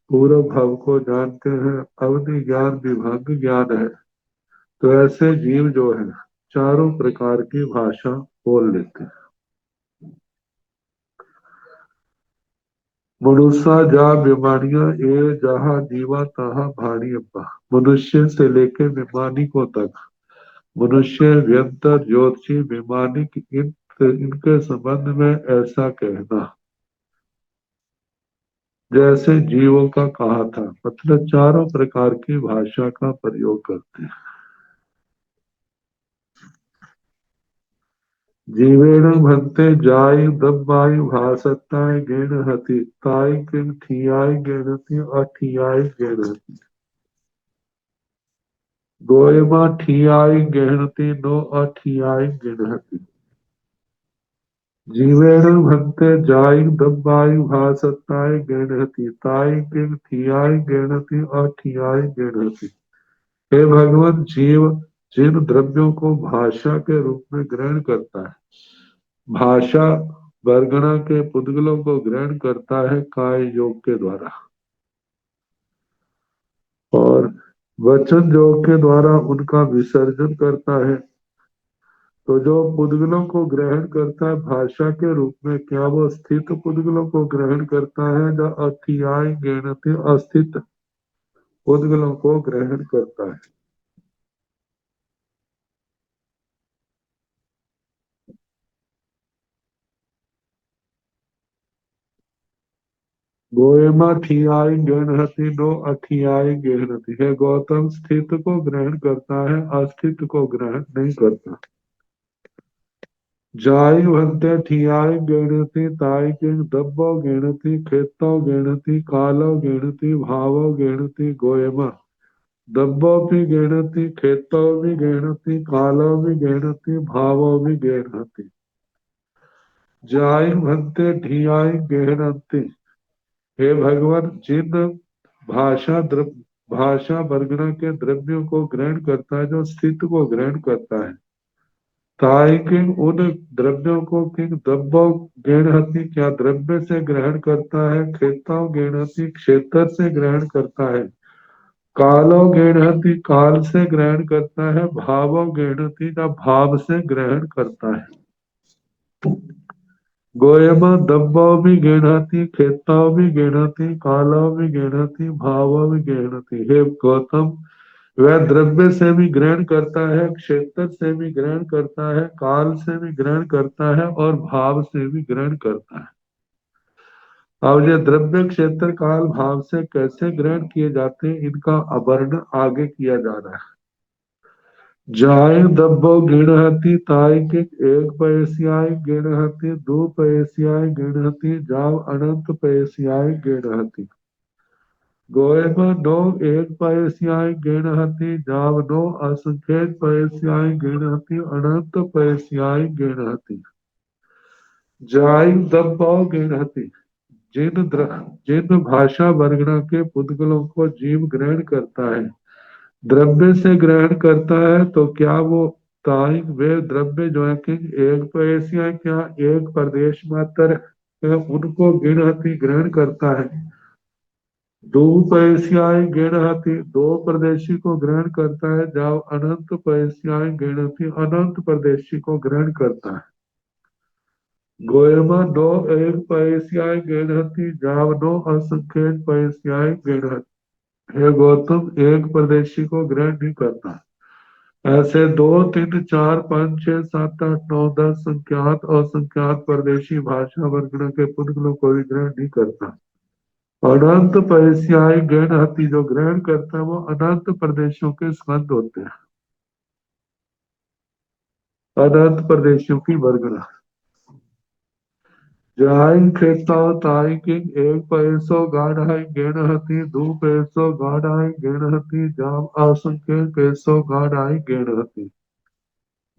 पूर्व भाव को जानते हैं, अवधि ज्ञान विभंग ज्ञान है, तो ऐसे जीव जो है चारों प्रकार की भाषा बोल लेते हैं। मनुष्य जा बीमारियां ये जहाँ जीवा तहाँ भारी अब्बा। मनुष्य से लेके वैमानिकों तक, मनुष्य व्यंतर ज्योतिषी वैमानिक इनके संबंध में ऐसा कहना जैसे जीवों का कहा था, मतलब चारों प्रकार की भाषा का प्रयोग करते हैं। जीवेण भंते जाय दब्बाई भासताय गेण हति ताय किन ठियाय गेणति अठियाय गेणति। गोयमा ठियाय गेणति नो अठियाय गेणति। जीवेण भंते जाय दब्बाई भासताय गेणति ताय किन ठियाय गेणति अठियाय गेणति। हे भगवान, जीव जिन द्रव्यों को भाषा के रूप में ग्रहण करता है, भाषा वर्गणा के पुद्गलों को ग्रहण करता है काय योग के द्वारा, और वचन योग के द्वारा उनका विसर्जन करता है। तो जो पुद्गलों को ग्रहण करता है भाषा के रूप में, क्या वो स्थित पुद्गलों को ग्रहण करता है या अतियाय गेणते अस्थित पुद्गलों को ग्रहण करता है। गोएमा ठियाई गेनहति नो अठियाई गेहनति। है गौतम, स्थित को ग्रहण करता है, अस्तित्व को ग्रहण नहीं करता। जाई भंते ठियाई गेणति ताई किंग दब्बो गेणति खेतो गेणति कालो गेणति भावो गेणति गोयमा। दब्बो भी गेणति खेतो भी गेणति कालो भी गेणति भावो भी गेणति। जाई भंते ठियाई गेणति। हे भगवान, जिन भाषा भाषा वर्गना के द्रव्यों को ग्रहण करता है, जो स्थित को ग्रहण करता है, ताई किंग उन द्रव्यों को किंग दब्बो गेणहति क्या द्रव्य से ग्रहण करता है, खेतो गेणहति क्षेत्र से ग्रहण करता है, कालो गेणहति काल से ग्रहण करता है, भावो गेणहति का भाव से ग्रहण करता है। गोयमा दब्बो भी गेणहति खेतो भी गेणहति कालो भी गेणहति भावो भी गेणहति। हे गौतम, वह द्रव्य से भी ग्रहण करता है, क्षेत्र से भी ग्रहण करता है, काल से भी ग्रहण करता है और भाव से भी ग्रहण करता है। अब ये द्रव्य, क्षेत्र, काल, भाव से कैसे ग्रहण किए जाते हैं, इनका अवर्ण आगे किया जा रहा है। जाय दब्बो गिणहति ताई के एक पैसियाय गिणहति दो पैसियाय गिणहति जाव अनंत पैसियाय गिणहति। गोएमा नो एक पैसियाय गिणहति जाव नो असंख्यक पैसियाय गिणहति अनंत पैसियाय गिणहति। जाय दब्बो गिणहति। जिन भाषा वर्गना के पुद्गलों को जीव ग्रहण करता है, द्रव्य से ग्रहण करता है, तो क्या वो ताई वे द्रव्य जो है कि एक पैसिया क्या एक प्रदेश मात्र है, उनको गिणहति ग्रहण करता है। दो पैसियाय गिणहति दो प्रदेशी को ग्रहण करता है, जाओ अनंत पैसियाय गिणहति अनंत प्रदेशी को ग्रहण करता है। गोयमा नो एक पैसियाय गिणहति जाव नो असंख्यक पैसियाय गिणहति। हे गौतम, एक प्रदेशी को ग्रहण नहीं करता। ऐसे 2 3 4 5 6 7 8 9 10 संख्यात और संख्यात परदेशी भाषा वर्गणों के पुनगलों को भी ग्रहण नहीं करता। अनंत पैसियाई गणहति जो ग्रहण करता है, वो अनंत प्रदेशों के स्कंद होते हैं, अनंत प्रदेशों की वर्गणा। जाई खेता ताई किंग एक पैसो गाढ़ाई गेणहति दो पैसो गाढ़ाई गेणहति जाम असंख्य पैसो गाढ़ाई गेणहति।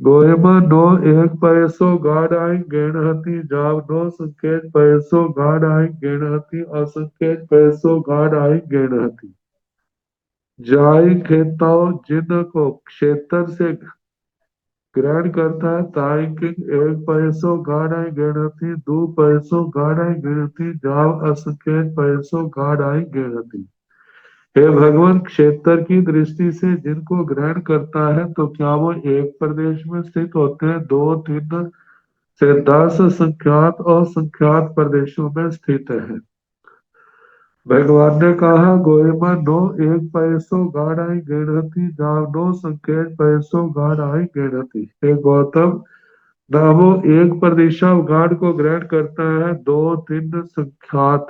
गोयमा नो एक पैसो गाढ़ाई गेणहति जाव नो संकेत पैसो गाढ़ाई गेणहति असंकेत पैसो गाढ़ाई गेणहति। जाई खेताओ जिनको क्षेत्र से ग्रहण करता है, ताई किंग एक पैसो गाढ़ाई गेणहति दो पैसो गाढ़ाई गेणहति जाव असंकेत पैसो गाढ़ाई गेणहति। हे भगवान, क्षेत्र की दृष्टि से जिनको ग्रहण करता है, तो क्या वो एक प्रदेश में स्थित होते हैं, 2 3 से 10 संख्यात और संख्यात प्रदेशों में स्थित है। भगवान ने कहा, गोयमा नो एक पैसो गाढ़ाई गिणहति जाव नो संकेत पैसो गाढ़ाई गिणहति। हे गौतम, ना वो एक प्रदेशा गाढ़ को ग्रहण करता है, 2 3 संख्यात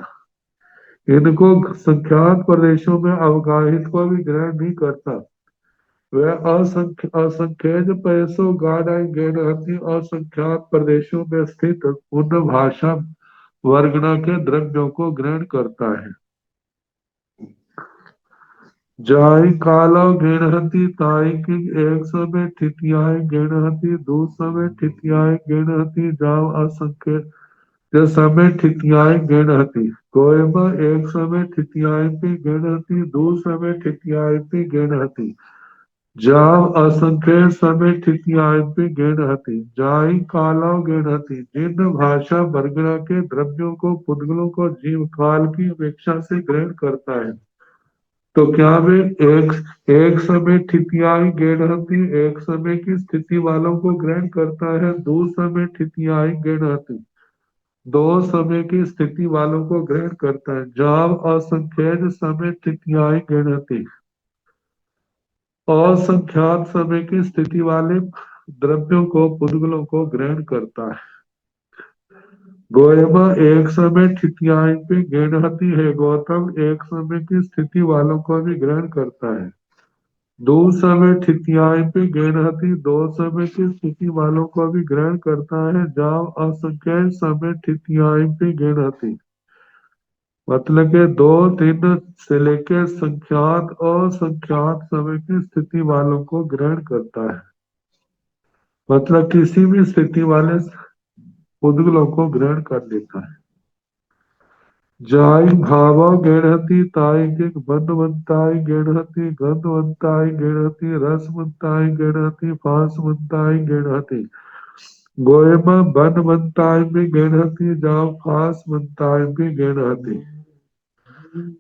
इनको संख्यात प्रदेशों में अवगाहित को भी ग्रहण नहीं करता। वह असंख्यक पैसों गाढ़ाई गेणहति असंख्यात प्रदेशों में स्थित उन भाषा वर्गना के द्रव्यों को ग्रहण करता है। जाई कालो गेणहति ताई की एक समय ठिठियाई गेणहति दो समय ठिठियाई गेणहति जाव असंख्य जो समय ठिठियाई गेणहति। गोयमा एक समय ठिठियाई पे गेणहति दो समय ठिठियाई पे गेणहति जाव असंख्य समय ठिठियाई पे गेणहति। जाई कालो गेणहति जिन भाषा वर्गना के द्रव्यों को पुद्गलों को जीव काल की अपेक्षा से ग्रहण करता है, तो क्या वे एक समय ठिठियाई गेणहति एक समय की स्थिति वालों को ग्रहण करता है, दो समय ठिठियाई गेणहति दो समय की स्थिति वालों को ग्रहण करता है, जाव असंख्यक समय ठिठियाई गेणहति असंख्यात समय की स्थिति वाले द्रव्यों को पुद्गलों को ग्रहण करता है। गोयमा एक समय ठिठियाई पे गेनहती है। गौतम एक समय की स्थिति वालों को भी ग्रहण करता है। दो समय ठिठियाई पे गेनहती दो समय की स्थिति वालों को भी ग्रहण करता है। जाओ असंख्य समय ठिठियाई पे गेनहती, मतलब के दो तीन से लेकर संख्यात और संख्यात समय की स्थिति वालों को ग्रहण करता है। मतलब किसी भी स्थिति वाले उद्गलों को ग्रहण कर लेता है। जाई भावा गेणहति ताई के बंधवंताई गेणहति गंधवंताई गेणहति रसवंताई गेणहति फांसवंताई गेणहति गोयमा बनवंताई में गेणहति जाओ फांसवंताई में गेणहति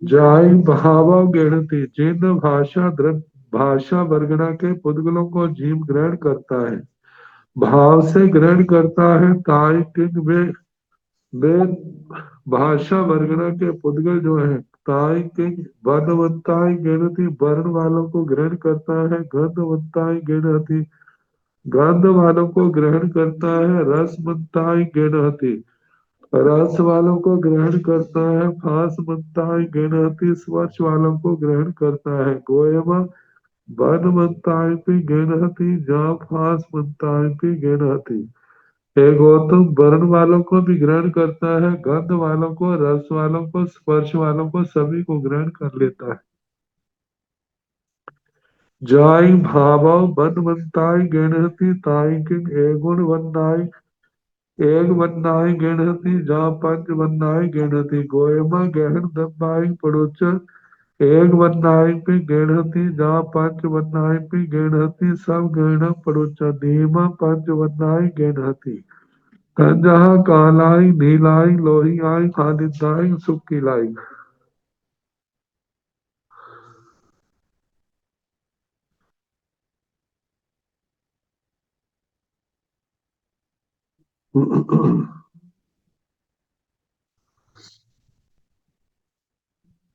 जाई भावा गेणहति जिन भाषा वर्गना के पुद्गलों को जीव ग्रहण करता है, भाव से ग्रहण करता है। ताई किंग वे भाषा वर्गना के पुद्गल जो है ताई के वर्णवंताई गिनती वर्ण वालों को ग्रहण करता है। गंधवंताई गिनती गंध वालों को ग्रहण करता है। रसवंताई गिनती रस वालों को ग्रहण करता है। फांसवंताई गिनती स्पर्श वालों को ग्रहण करता है। गोयमा वर्णवंताई भी गिनती जा फांसवंताई भी गिनती। हे गौतम वर्ण वालों को भी ग्रहण करता है, गंध वालों को, रस वालों को, स्पर्श वालों को, सभी को ग्रहण कर लेता है। जाई भावो बनवंताई गणहति ताई किंग एगुण वन्नाई एक वन्नाई गणहति जा पंच वन्नाई गणहति गोयमा गहन दब्बाई पड़ोच एक वन्नाई पे गणहति जा पंच वन्नाई पे गणहति सब गण पड़ोच धीमा पंच वन्नाई गणहति जहाँ कालाई नीलाई लोही आई खानिदाई सुक्की लाई।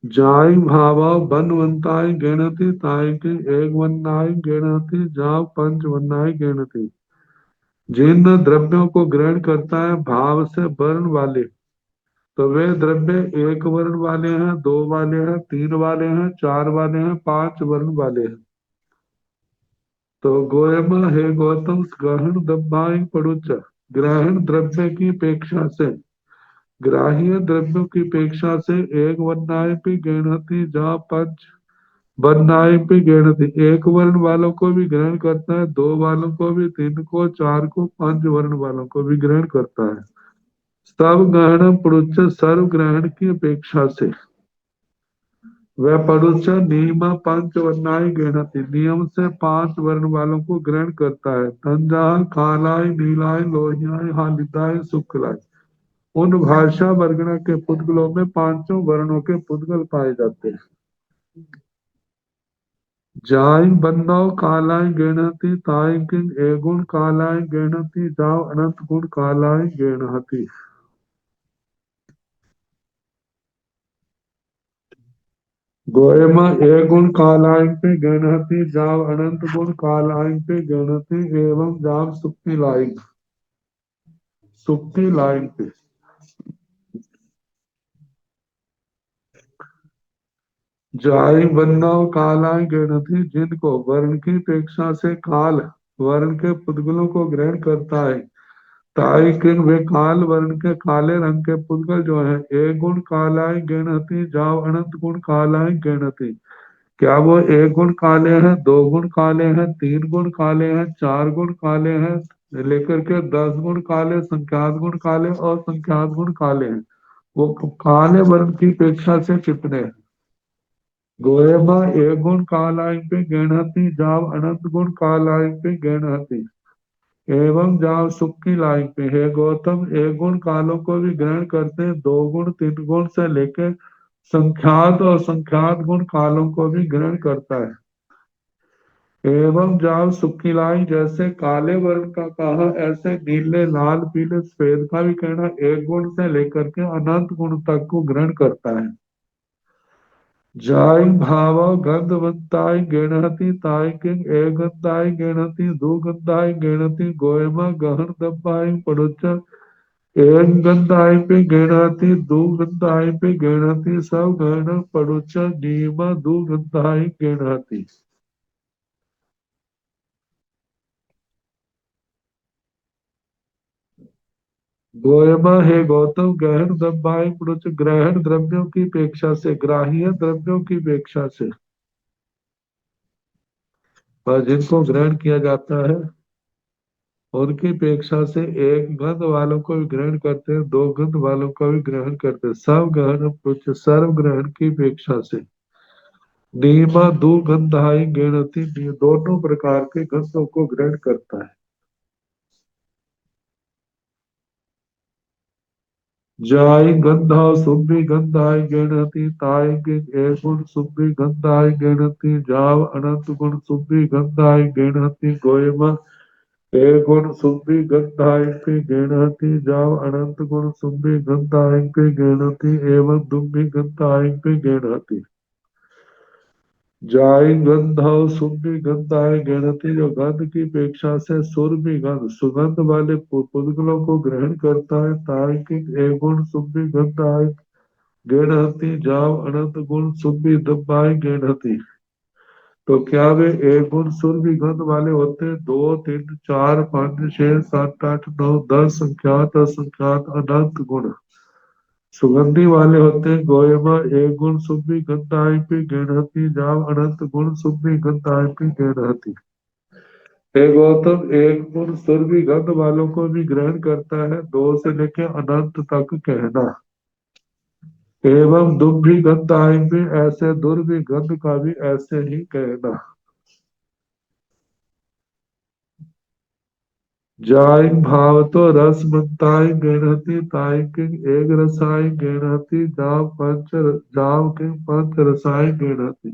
जाई भावा बनवंताई गिणती ताई की एक वन्नाई गिणती जा पंच वन्नाई गिणती जिन द्रव्यों को ग्रहण करता है भाव से वर्ण वाले, तो वे द्रव्य एक वर्ण वाले हैं, दो वाले हैं, तीन वाले हैं, चार वाले हैं, पांच वर्ण वाले हैं। तो गोयमा है गौतम ग्रहण दब्बाई पड़ुच ग्रहण द्रव्य की अपेक्षा से ग्राह्य द्रव्यों की अपेक्षा से एक वर्णाए पे गिणती जा पंच वर्णाए पे गिणती एक वर्ण वालों को भी ग्रहण करता है, दो वालों को भी, तीन को, चार को, पांच वर्ण वालों को भी ग्रहण करता है। सब ग्रहण पड़ुच सर्व ग्रहण की अपेक्षा से वह परुष नियम पंच वर्णाई गिनती नियम से पांच वर्ण वालों को ग्रहण करता है। तंजा कालाई नीलाई लोहियाई हालिदाई शुक्लाई उन भाषा वर्गना के पुद्गलों में पांचों वर्णों के पुद्गल पाए जाते हैं। जाई बन्नो कालाई गिनती ताई किंग एगुण कालाई गिनती जाओ अनंत गुण कालाई गिनती गोयमा एक गुण कालांग पे गणहति जाव अनंत गुण कालांग पे गणहति एवं जाव सुक्ति लाइन पे जाई बन्नव कालांग गणहति जिनको वर्ण की अपेक्षा से काल वर्ण के पुद्गलों को ग्रहण करता है। ताई किन वे काल वर्ण के काले रंग के पुद्गल जो है एक गुण कालाय गणहति जाव अनंत गुण कालाय गणहति क्या वो एक गुण काले हैं, दो गुण काले हैं, तीन गुण काले हैं, चार गुण काले हैं, लेकर के 10 गुण काले, संख्यात गुण काले और संख्यात गुण काले हैं। वो काले वर्ण की अपेक्षा से कितने हैं? गोएमा एक गुण कालाई पे गणहति जाव अनंत गुण कालाई पे गणहति एवं जाव सुक्की लाई पे है गौतम एक गुण कालों को भी ग्रहण करते हैं, दो गुण तीन गुण से लेकर संख्यात और संख्यात गुण कालों को भी ग्रहण करता है। एवं जाव सुखिलाई जैसे काले वर्ण का कहा ऐसे नीले लाल पीले सफेद का भी कहना एक गुण से लेकर के अनंत गुण तक को ग्रहण करता है। जाय भाव गंधवंताई गेणहति ताई किंग एक गंधाई गेणहति दो गंधाई गेणहति गोयमा गहन दब्बाई पड़ोचर एक गंधाई पे गहनाती दो गंधाई पे गहनाती सब गहना पड़ोच नीमा दो गंधाई गहनाती। गोयमा है गौतम गहन दम्बाई पड़ोच ग्रहण द्रव्यों की अपेक्षा से ग्राह्य द्रव्यों की अपेक्षा से पर जिनको ग्रहण किया जाता है उनकी अपेक्षा से एक गंध वालों को भी ग्रहण करते हैं दो गंध वालों का भी ग्रहण करते हैं सब ग्रहण कुछ सर्व ग्रहण की अपेक्षा से नीमा दो गंधाई गिणती दोनों प्रकार के गंधों को ग्रहण करता है। जाई गंधा सुबि गंधाई गिणती ताई के एक गुण सुबि गंधाई गिणती जाव अनंत गुण सुबि गंधाई गिणती गोयमा एक गुण सुबि गंधाई पे गिणती जाव अनंत गुण सुबि गंधाई पे गिणती एवं दुबि गंधाई पे गिणती। जाई गंधव सुगंधि गंधाय गिणती जो गंध की अपेक्षा से सुरभि गंध सुगंध वाले पुद्गलों को ग्रहण करता है तार्किक एवं सुगंधि गंधाय गिणती जाव अनंत गुण सुगंधि दब्बाई गिणती। तो क्या वे एक गुण सुरभि गंध वाले होते हैं दो तीन चार पाँच छह सात आठ नौ 10 संख्यात असंख्यात अनंत गुण सुगंधि वाले होते हैं गोयमा एक गुण सुबि गंधाई पे गिणती जाव अनंत गुण सुबि गंधाई पे गिणती। हे गौतम एक गुण सुरभि गंध वालों को भी ग्रहण करता है दो से लेकर अनंत तक कहना एवं दुर्भि गंधाई पे ऐसे दुर्भि गंध का भी ऐसे ही कहना। जाई भाव तो रस मनताई गिणती ताई के एक रसाई गिणती जाव के पंच रसाई गिणती।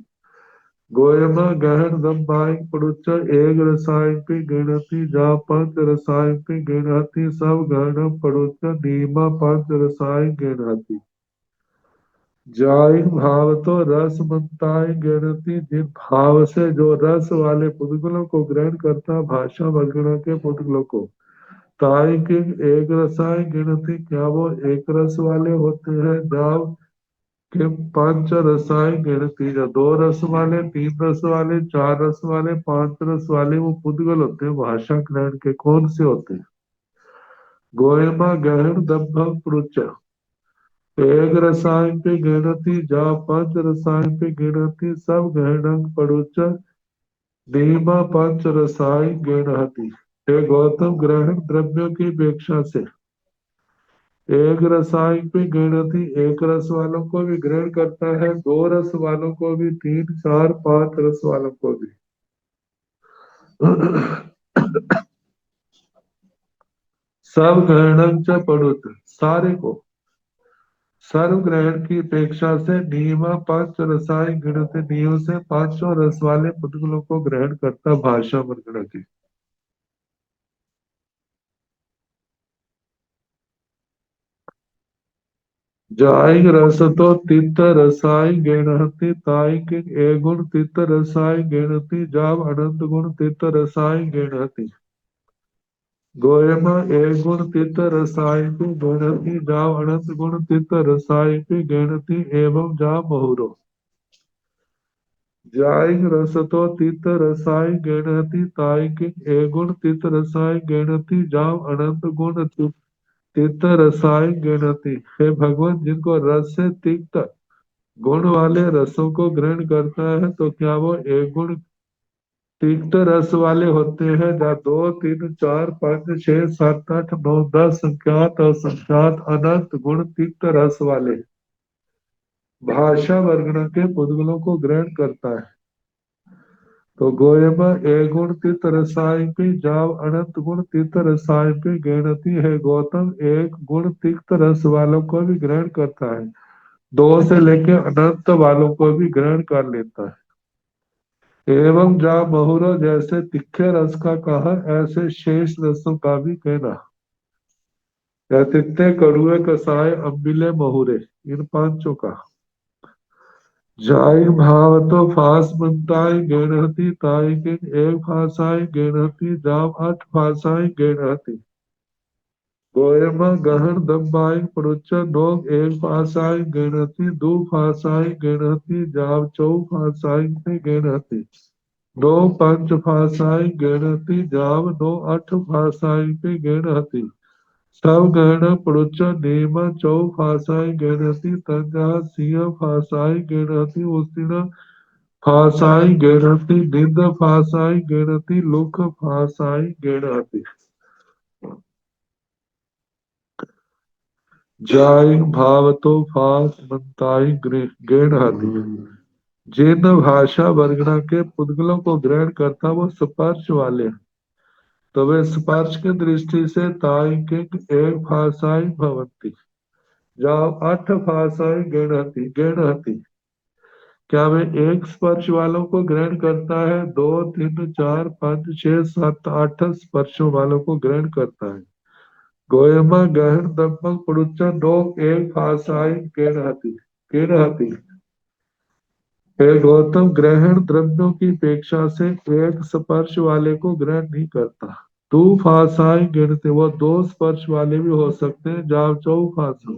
गोयमा गहन गंभाई पड़ुच एक रसायन पे गिणती जा पंच रसायन पे गिणती सब गहन पड़ुच नीमा पंच रसायन गिणती। जाई भाव तो रस मनताई गिणती जिन भाव से जो रस वाले पुद्गलों को ग्रहण करता भाषा वर्गणों के पुद्गलों को ताई के एक रसायन गिणती क्या वो एक रस वाले होते हैं जाव के पंच रसायन गिनती जो दो रस वाले तीन रस वाले चार रस वाले पांच रस वाले वो पुद्गल होते हैं भाषा ग्रहण के कौन से होते हैं। गोयमा गहन दम्भम पृच एक रसायन पे गिनती जा पंच रसायन पे गिनती सब गहन पड़ुच नीमा पंच रसायन गिनती। हे गौतम ग्रहण द्रव्यों की अपेक्षा से एक रसायन पे गिनती एक रस वालों को भी ग्रहण करता है दो रस वालों को भी तीन चार पांच रस वालों को भी सब ग्रहण च पड़ुत सारे को सर्व ग्रहण की अपेक्षा से नियमा पांच रसायन गिनती नियम से पांचों रस वाले पुद्गलों को ग्रहण करता भाषा वर्गण की। जाई रस तो तित रसाई गिणती ताई के एक गुण तित रसाई गिणती जाव अनंत गुण तित रसाई गिणती। गोयमा एक गुण तित रसाई पे गिणती जाव अनंत गुण तित रसाई पे गिणती एवं जाव बहुरो। जाई रस तो तित रसाई गिणती ताई के एक गुण तित रसाई गिणती जाव अनंत गुण तित रसाई गिणती। हे भगवान जिनको रस से तिक्त गुण वाले रसों को ग्रहण करता है तो क्या वो एक गुण तिक्त रस वाले होते हैं या दो तीन चार पाँच छह सात आठ नौ 10 संख्यात असंख्यात अनंत गुण तिक्त रस वाले भाषा वर्गण के पुद्गलों को ग्रहण करता है। तो गोयमा एक गुण तित रसाय पे जाव अनंत गुण तित रसाय पे गिणती है गौतम एक गुण तिक्त रस वालों को भी ग्रहण करता है दो से लेके अनंत वालों को भी ग्रहण कर लेता है। एवं जा बहुरो जैसे तिखे रस का कहा ऐसे शेष रसों का भी कहना या तित्ते कड़ुए कसाय अम्बिले महुरे इन पांचों का। जाई भाव तो फास बनताई गेणहती ताई के एक फासाई गेणहती जाव 8 फासाई गेणहती। गोयम गहन दम्बाई परुच नोग एक फासाई गिणती दो फासाई गिणती जाव चौ फासाई पे गिणती नौ पंच फासाई गिणती जाव नो अठ फासाई पे गिणती सब गहन परुच नेम चौ फासाई गिणती तंजा सिंह फासाई गिणती उसिन फासाई गिणती निंद फासाई गिणती लुक फासाई गिणती जाय भाव तो फास मनताई गिणती जिन भाषा वर्गणा के पुद्गलों को ग्रहण करता वो स्पर्श वाले हैं। तो वे स्पर्श की दृष्टि से ताई के एक भाषाई भवंती जाओ अठ भाषाई गिणती गिणती क्या वे एक स्पर्श वालों को ग्रहण करता है? दो तीन चार पांच छह सात आठ स्पर्शों वालों को ग्रहण करता है। गोयमा गहन दम्पक पुरुचा दो एक भाषाई गिणती गिणती हे गौतम ग्रहण द्रव्यों की अपेक्षा से एक स्पर्श वाले को ग्रहण नहीं करता। तू फासाई गिनते वो दो स्पर्श वाले भी हो सकते हैं। जाव चौ फासा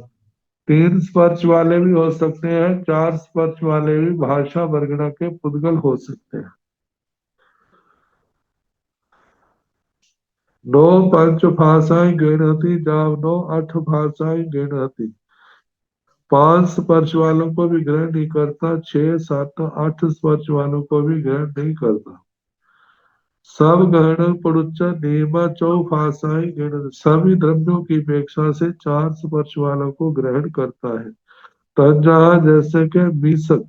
तीन स्पर्श वाले भी हो सकते हैं। चार स्पर्श वाले भी भाषा वर्गणा के पुद्गल हो सकते हैं। नौ पंच भाषाएं गिनती जाव नो अठ भाषाएं गिनती पांच स्पर्श वालों को भी ग्रहण नहीं करता। छह सात आठ स्पर्श वालों को भी ग्रहण नहीं करता। सब गहन परुच्च नियमा चौ भाषाएं गिन सभी द्रव्यों की अपेक्षा से चार स्पर्श वालों को ग्रहण करता है। तंजा जैसे के मीसक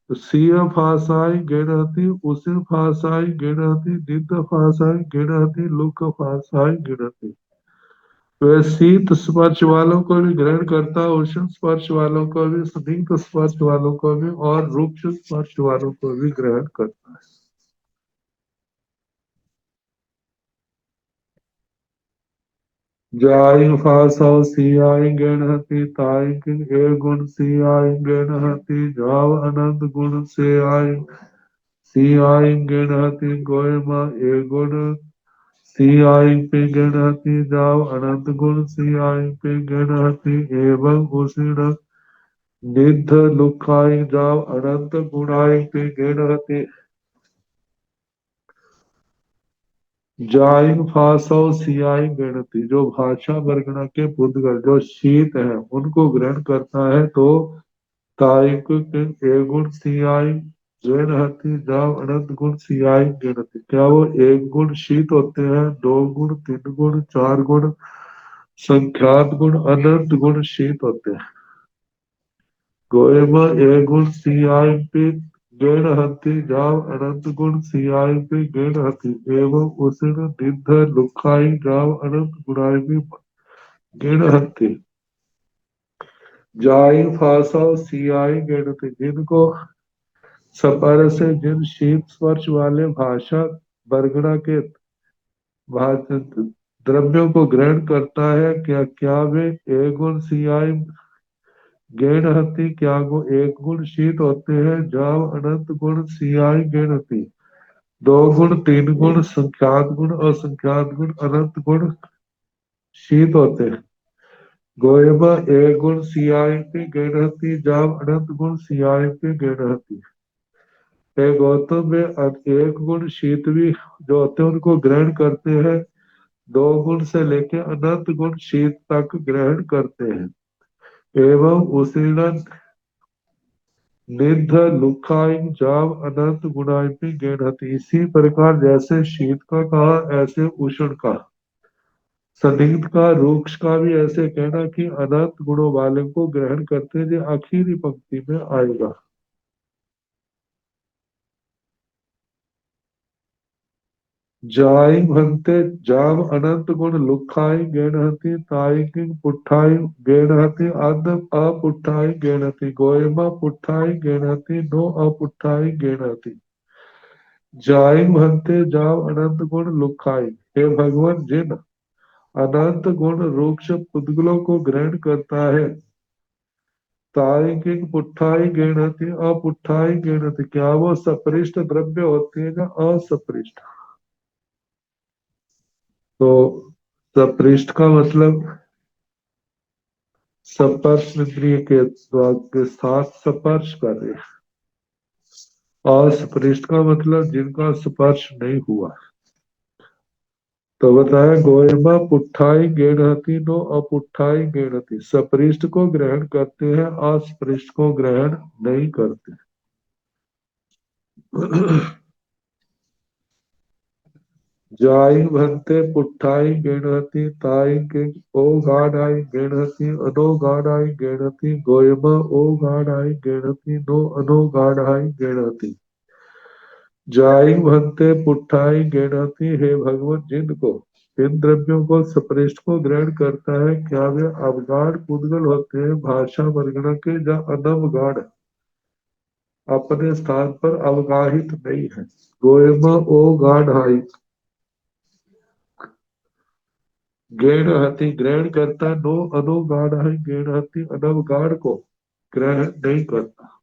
सीय भाषाएं गिनती उसी भाषाएं गिनती नित भाषाएं गिनती लुक भाषाएं गिनती वे शीत स्पर्श वालों को भी ग्रहण करता, उष्ण स्पर्श वालों को भी, स्निग्ध स्पर्श वालों को भी और रुक्ष स्पर्श वालों को भी ग्रहण करता है। जाई फासौ सियाई गणहति ताई ए गुण सियाई गणहति जाव अनंत गुण से आई सियाई गणहति गोयमा ए गुण सियाई पे गणहति जाव अनंत गुण सियाई पे गणहति एवं उसिण निध लुखाई जाव अनंत गुणाई पे गणहति जाइन फासौ सियाई गणति जो भाषा वर्गणा के पुद्गल जो शीत है उनको ग्रहण करता है तो ताइक एक गुण सियाई गणहति जाव अनंत गुण सियाई गणति क्या वो एक गुण शीत होते हैं? दो गुण तीन गुण चार गुण संख्यात गुण अनंत गुण शीत होते हैं। गोएमा एक गुण सियाई पे गणहति जाव अनंत गुण सियाई पे गणहति एवं उसिन निध लुखाई जाव अनंत गुणाई भी गणहति जाई फासाव सियाई गणति जिनको सपर से जिन शीत स्पर्श वाले भाषा वर्गणा के द्रव्यों को ग्रहण करता है क्या क्या वे एक गुण सियाई गणहति क्या वो एक गुण शीत होते हैं? जाव अनंत गुण सियाई गणहति दो गुण तीन गुण संख्यात गुण असंख्यात गुण अनंत गुण शीत होते हैं। गोयमा एक गुण सियाई पे गणहति जाव अनंत गुण सियाई पे गणहति हे गौतम में एक गुण शीत भी जो होते हैं उनको ग्रहण करते हैं। दो गुण से लेके अनंत गुण शीत तक ग्रहण करते हैं। एवं उसीर्ण निध लुखाई जाव अनंत गुणाई पे गणहति इसी प्रकार जैसे शीत का कहा ऐसे उष्ण का संदिग्ध का रूक्ष का भी ऐसे कहना कि अनंत गुणों वाले को ग्रहण करते जो आखिरी पंक्ति में आएगा। जाई भंते जाव अनंत गुण लुखाई गणहति ताई किंग पुठाई गणहति अध अपुठाई गणहति गोयमा पुठाई गणहति नो अपुठाई गणहति जाई भंते जाव अनंत गुण लुखाई हे भगवान जिन अनंत गुण रूक्ष पुद्गलों को ग्रहण करता है ताई किंग पुठाई गणहति अपुठाई गणहति क्या वो सपरिष्ट द्रव्य होते हैं या असपरिष्ट? तो सपृष्ठ का मतलब स्पर्श इंद्रिय के साथ स्पर्श कर रहे हैं, और स्पृष्ट का मतलब जिनका स्पर्श नहीं हुआ। तो बताया गोयमा पुट्ठाई गेणहति नो अपुट्ठाई गेणहति। सपृष्ट को ग्रहण करते हैं, अस्पृष्ट को ग्रहण नहीं करते। जाई भंते पुट्ठाई गेणहति ताई के ओ गाढ़ाई गेणहति अनो गाढ़ाई गेणहति गोयमा ओ गाढ़ाई गेणहति नो अनो गाढ़ाई गेणहति। जाई भंते पुट्ठाई गेणहति, हे भगवान जिनको इन द्रव्यों को सपृष्ट को ग्रहण करता है, क्या वे अवगाढ़ पुद्गल होते हैं भाषा वर्गणा के, या अनवगाढ़ अपने स्थान पर अवगाहित नहीं है। गोयमा ओ गाढ़ाई गेणहति ग्रहण करता, नो अनुगाढ़ गेणहति अनवगाढ़ को ग्रहण नहीं करता।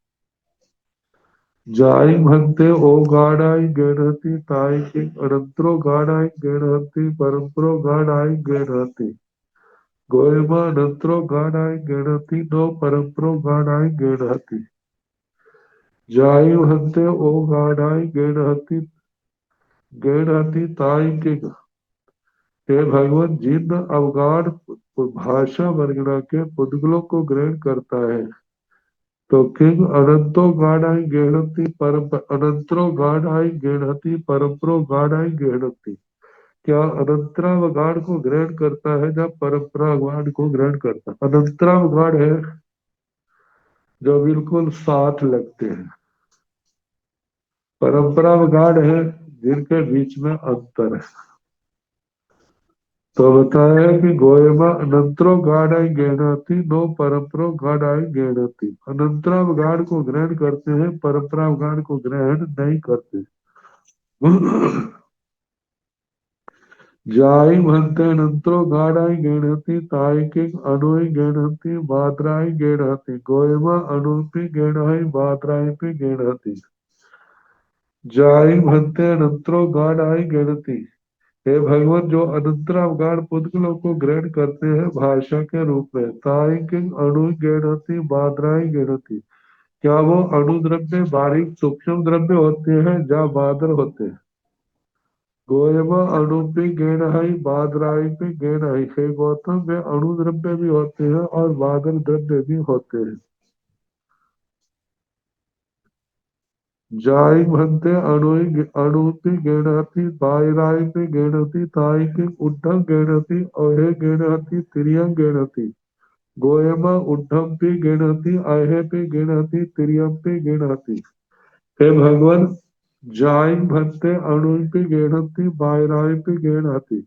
जाई भंते ओ गाढ़ाई गेणहति ताई के अनंतरो गाढ़ाई गेणहति परंपरो गाढ़ाई गेणहति। गोयमा अनंतरो गाढ़ाई गेणहति नो परंपरो गाढ़ाई गेणहति। जाई भंते ओ गाढ़ाई गेणहति गेणहति ताई के, हे भगवान जिन अवगाढ़ भाषा वर्गणा के पुद्गलों को ग्रहण करता है, तो किंग अनंतो गाढ़ाई गेणति परम अनंतरो गाढ़ाई गेणति परंपरो गाढ़ाई गेणति। क्या अनंतरावगाढ़ को ग्रहण करता है या परंपरावाद को ग्रहण करता है? अनंतरावगाढ़ है जो बिल्कुल साथ लगते हैं, परंपरावगाढ़ है जिनके बीच में अंतर है। तो बताया कि गोयमा अनंतरो गाढ़ाई गेणति नो परंपरो गाढ़ाई गेणति। अनंतरावगाढ़ को ग्रहण करते हैं, परंपरावगाढ़ को ग्रहण नहीं करते। जाई भंते अनंतरो गाढ़ाई गेणति ताई के अनुई गेणति बादराई गेणति। गोयमा अनुपि गेणहि बादराई गेणति। जाई भंते अनंतरो गाढ़ाई गेणति, हे भगवान जो अनंतरावगाढ़ पुद्गलों को ग्रहण करते हैं भाषा के रूप में, ताई किंग अणु गेणति बादराई गेणति। क्या वो अणु द्रव्य बारीक सूक्ष्म द्रव्य होते हैं या बादर होते हैं? गोयमा अणुपि गेणहि बादराई पे गेणहि, हे गौतम वे अणु द्रव्य भी होते हैं और बादल द्रव्य भी होते हैं। जाई भंते अणुपि गेणति बायराई पे गेणति ताई के उड्ढम गेणति अहे गेणति तिरियं गेणति। गोयमा उड्ढम पे गेणति अहे पे गेणति तिरियं पे गेणति। हे भगवान जाई भंते अणुपि गेणति बायराई पे गेणति,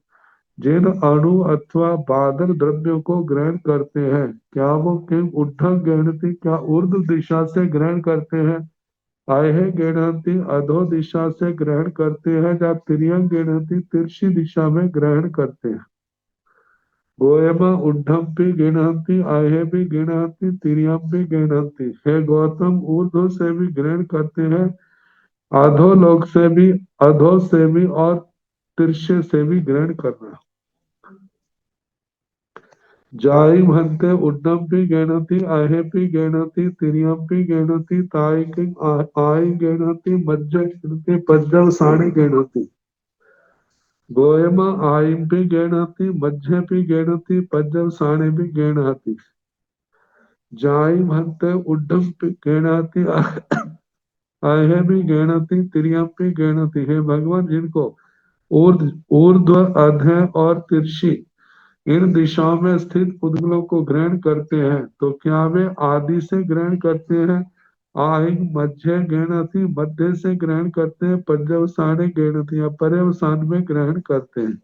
जिन अणु अथवा बादल द्रव्यों को ग्रहण करते हैं, क्या वो किम उद्धव गेणति क्या ऊर्ध्व दिशा से ग्रहण करते हैं, आये गेणति अधो दिशा से ग्रहण करते हैं, या तिर्यंग गेणति तिरछी दिशा में ग्रहण करते हैं। गोयमा उद्धम भी गेणति आये भी गेणति तिर्यम भी गेणति। हे गौतम ऊर्ध्व से भी ग्रहण करते हैं, अधो लोक से भी, अधो से भी और तिरछे से भी ग्रहण करना। जाई भंते उड्डमपि गेणति आहेपि गेणति तिर्यमपि गेणति ताई किंग आई गेणति मज्ज गेणति पज्जव साणी गेणति। गोयम आईपि गेणति मज्जेपि गेणति पज्जव साणी भी गेणति। जाई भंते उड्डमपि गेणति आहे भी गेणति तिर्यमपि गेणति। हे भगवान जिनको ऊर्ध्व अधः और तिरछी इन दिशाओं में स्थित पुद्गलों को ग्रहण करते हैं, तो क्या वे आदि से ग्रहण करते हैं, आई मध्य गेणति मध्य से ग्रहण करते हैं, पर्यवसाने गेणति या पर्यवसान में ग्रहण करते हैं।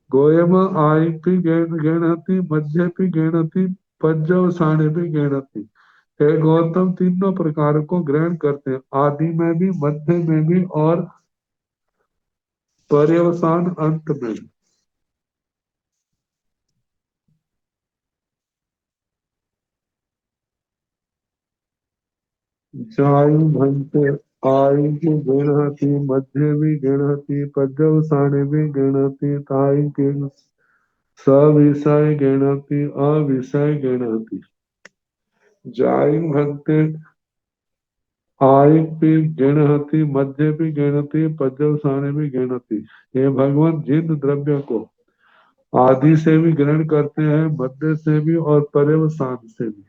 गोयम आई भी गेणति मध्य भी गेणति पर्यवसाने भी गेणति। हे गौतम तीनों प्रकार को ग्रहण करते हैं, आदि में भी, मध्य में भी और पर्यवसान अंत में भी। जाई भंते आई की गणहति मध्य भी गणहति पज्जव साणे भी गणहति ताई के सविषय गणति अविषय गणति जाई भक्ति आयु भी गणहति मध्य भी गणति पर्यवसाने भी गणति। हे भगवान, जिन द्रव्य को आदि से भी ग्रहण करते हैं, मध्य से भी और पर्यवसान से भी,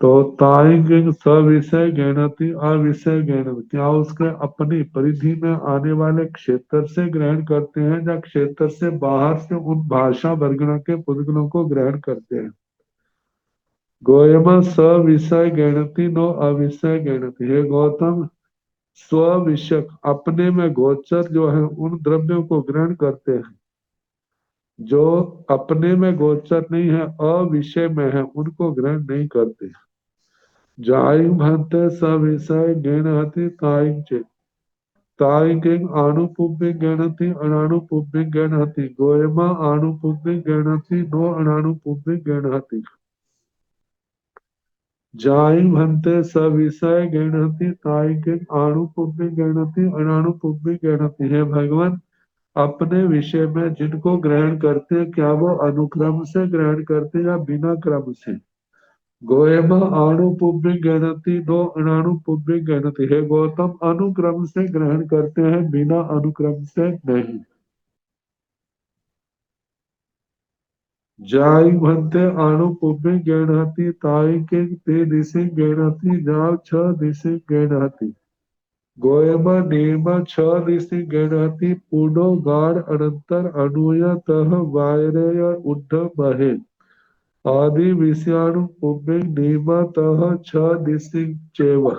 तो ताई सविषय गणति अविषय गणति, क्या उसके अपनी परिधि में आने वाले क्षेत्र से ग्रहण करते हैं या क्षेत्र से बाहर से उन भाषा वर्गणों के पुद्गलों को ग्रहण करते हैं। गोयम सविषय गणति नो अविषय गणति। हे गौतम, स्विषय अपने में गोचर जो है उन द्रव्यों को ग्रहण करते हैं, जो अपने में गोचर नहीं है अविषय में है उनको ग्रहण नहीं करते। जाई भंते सविषय गणहति ताई चे ताई के आनुपुब्बे गणति अनानुपुब्बे गणहति गोयमा आनुपुब्बे गणति नो अनानुपुब्बे गणहति। जाई भंते सविषय गणहति ताई के आनुपुब्बे गणति अनानुपुब्बे गणहति। हे भगवान, अपने विषय में जिनको ग्रहण करते हैं, क्या वो अनुक्रम से ग्रहण करते हैं या बिना क्रम से। गोयम अणुपुब्बे गणति नो अनानुपुब्बे गणति। हे गौतम, अनुक्रम से ग्रहण करते हैं, बिना अनुक्रम से नहीं। जाई भंते अणुपुब्बे गणहति ताई के ते दिशे गणहति जाव छ दिशे गणहति। गोयम नेम छ दिशे गणहति पुनो गाढ़ अनंतर अनुय तह वायरय उड्ड महे आदि विषयाणु पुब्बे नियमतः छ दिशि चैव।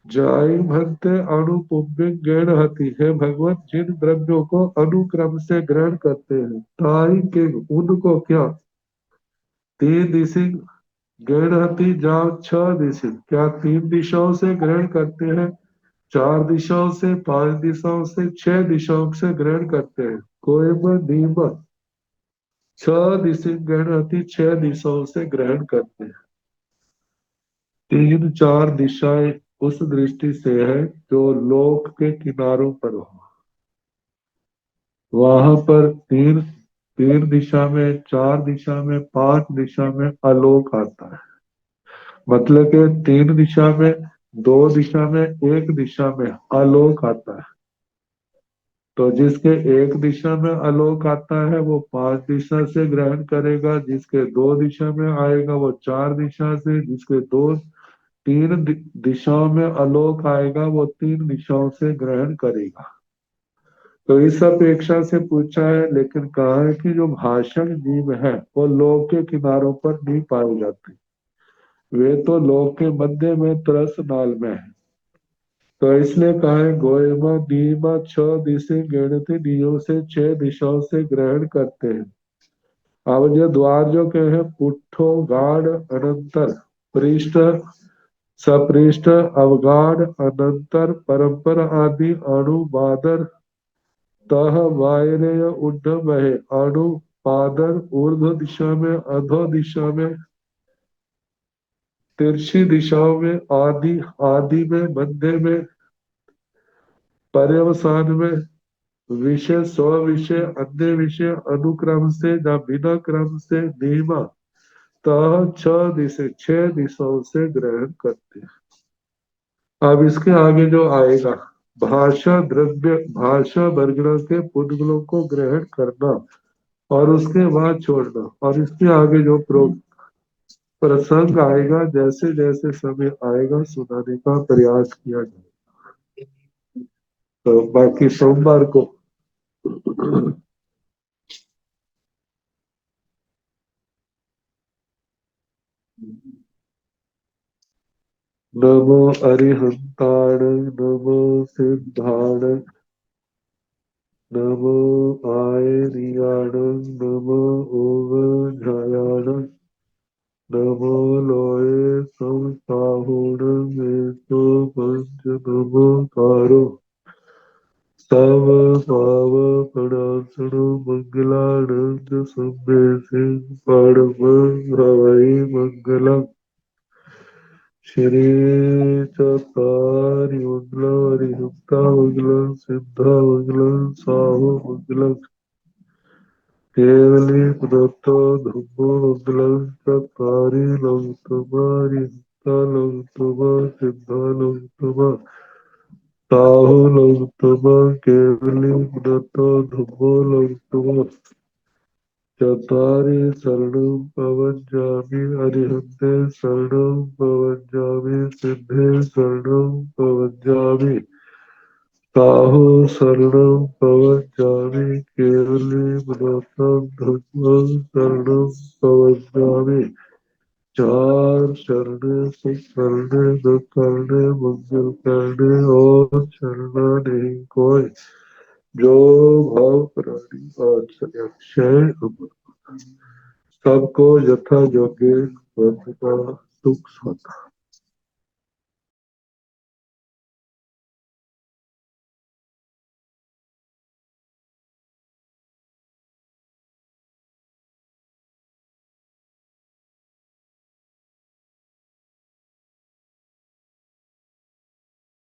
जाई भक्ते अणुपुब्बे गणहति। है भगवत, जिन द्रव्यों को अनुक्रम से ग्रहण करते हैं, ताई के उनको क्या तीन दिशि गणहति जाओ छ दिशि, क्या तीन दिशाओं से ग्रहण करते हैं, चार दिशाओं से, पांच दिशाओं से, छह दिशाओं से ग्रहण करते हैं। कोई नियम छह दिशि गणहति, छह दिशाओं से ग्रहण करते हैं। तीन चार दिशाएं उस दृष्टि से है जो लोक के किनारों पर हो, वहां पर तीन तीन दिशा में, चार दिशा में, पांच दिशा में आलोक आता है। मतलब कि तीन दिशा में, दो दिशा में, एक दिशा में आलोक आता है। तो जिसके एक दिशा में आलोक आता है वो पांच दिशा से ग्रहण करेगा, जिसके दो दिशा में आएगा वो चार दिशा से, जिसके दो तीन दिशाओं में आलोक आएगा वो तीन दिशाओं से ग्रहण करेगा। तो इस अपेक्षा से पूछा है, लेकिन कहा है कि जो भाषण जीव है वो लोक के किनारों पर नहीं पाए जाते, वे तो लोक के मध्य में तरस नाल में है। तो इसलिए कहा है गोयमा नीमा छ दिशे गणति, नियो से छह दिशाओं से ग्रहण करते हैं। अब जो द्वार जो कहे हैं पुट्ठो गाढ़ अनंतर पृष्ठ सपृष्ठ अवगाढ़ अनंतर परंपर आदि अणु बादर तह वायरेय उड्ड महे अणु पादर ऊर्ध्व दिशा में, अधो दिशा में, तिरछी दिशाओं में, आदि आदि में, मध्य में, पर्यवसान में, विषय स्व विषय अन्य विषय अनुक्रम से या बिना क्रम से नियमा तह छह दिशाओं से ग्रहण करते हैं। अब इसके आगे जो आएगा भाषा द्रव्य भाषा वर्गणों के पुद्गलों को ग्रहण करना और उसके बाद छोड़ना, और इसके आगे जो प्रसंग आएगा, जैसे जैसे समय आएगा सुनाने का प्रयास किया जाए। तो बाकी सोमवार को नमो अरिहंताण नमो सिद्धाण नमो आयरियाण नमो ओवझायाण नमो लोये संसाहुण मेतो पंच नमो कारो तव पाव प्रणासण मंगलानंद सम्मे सिंह परम हवै मंगलम। श्री चतारि मंगलम हरिहंता मंगलम सिद्धा मंगलम साहु मंगलम। केवली पुनतो धम्मो मंगलम चत्वारि लोकतमारि लोकतमा सिद्धा लोकतमा ताहु लोकतमा केवली पुनतो धम्मो लोकतमा चत्वारि शरणं पवज्जामि अरिहन्ते शरणं पवज्जामि सिद्धे शरणं पवज्जामि ताहु शरणं पवज्जामि केवली पुनतं धम्मं शरणं पवज्जामि चार शरणे सुख करने दुख करने मंगल करने और शरणा नहीं कोई जो भाव प्राणी आश्रय अक्षय सबको यथा योग्य बंधुता सुख स्वतः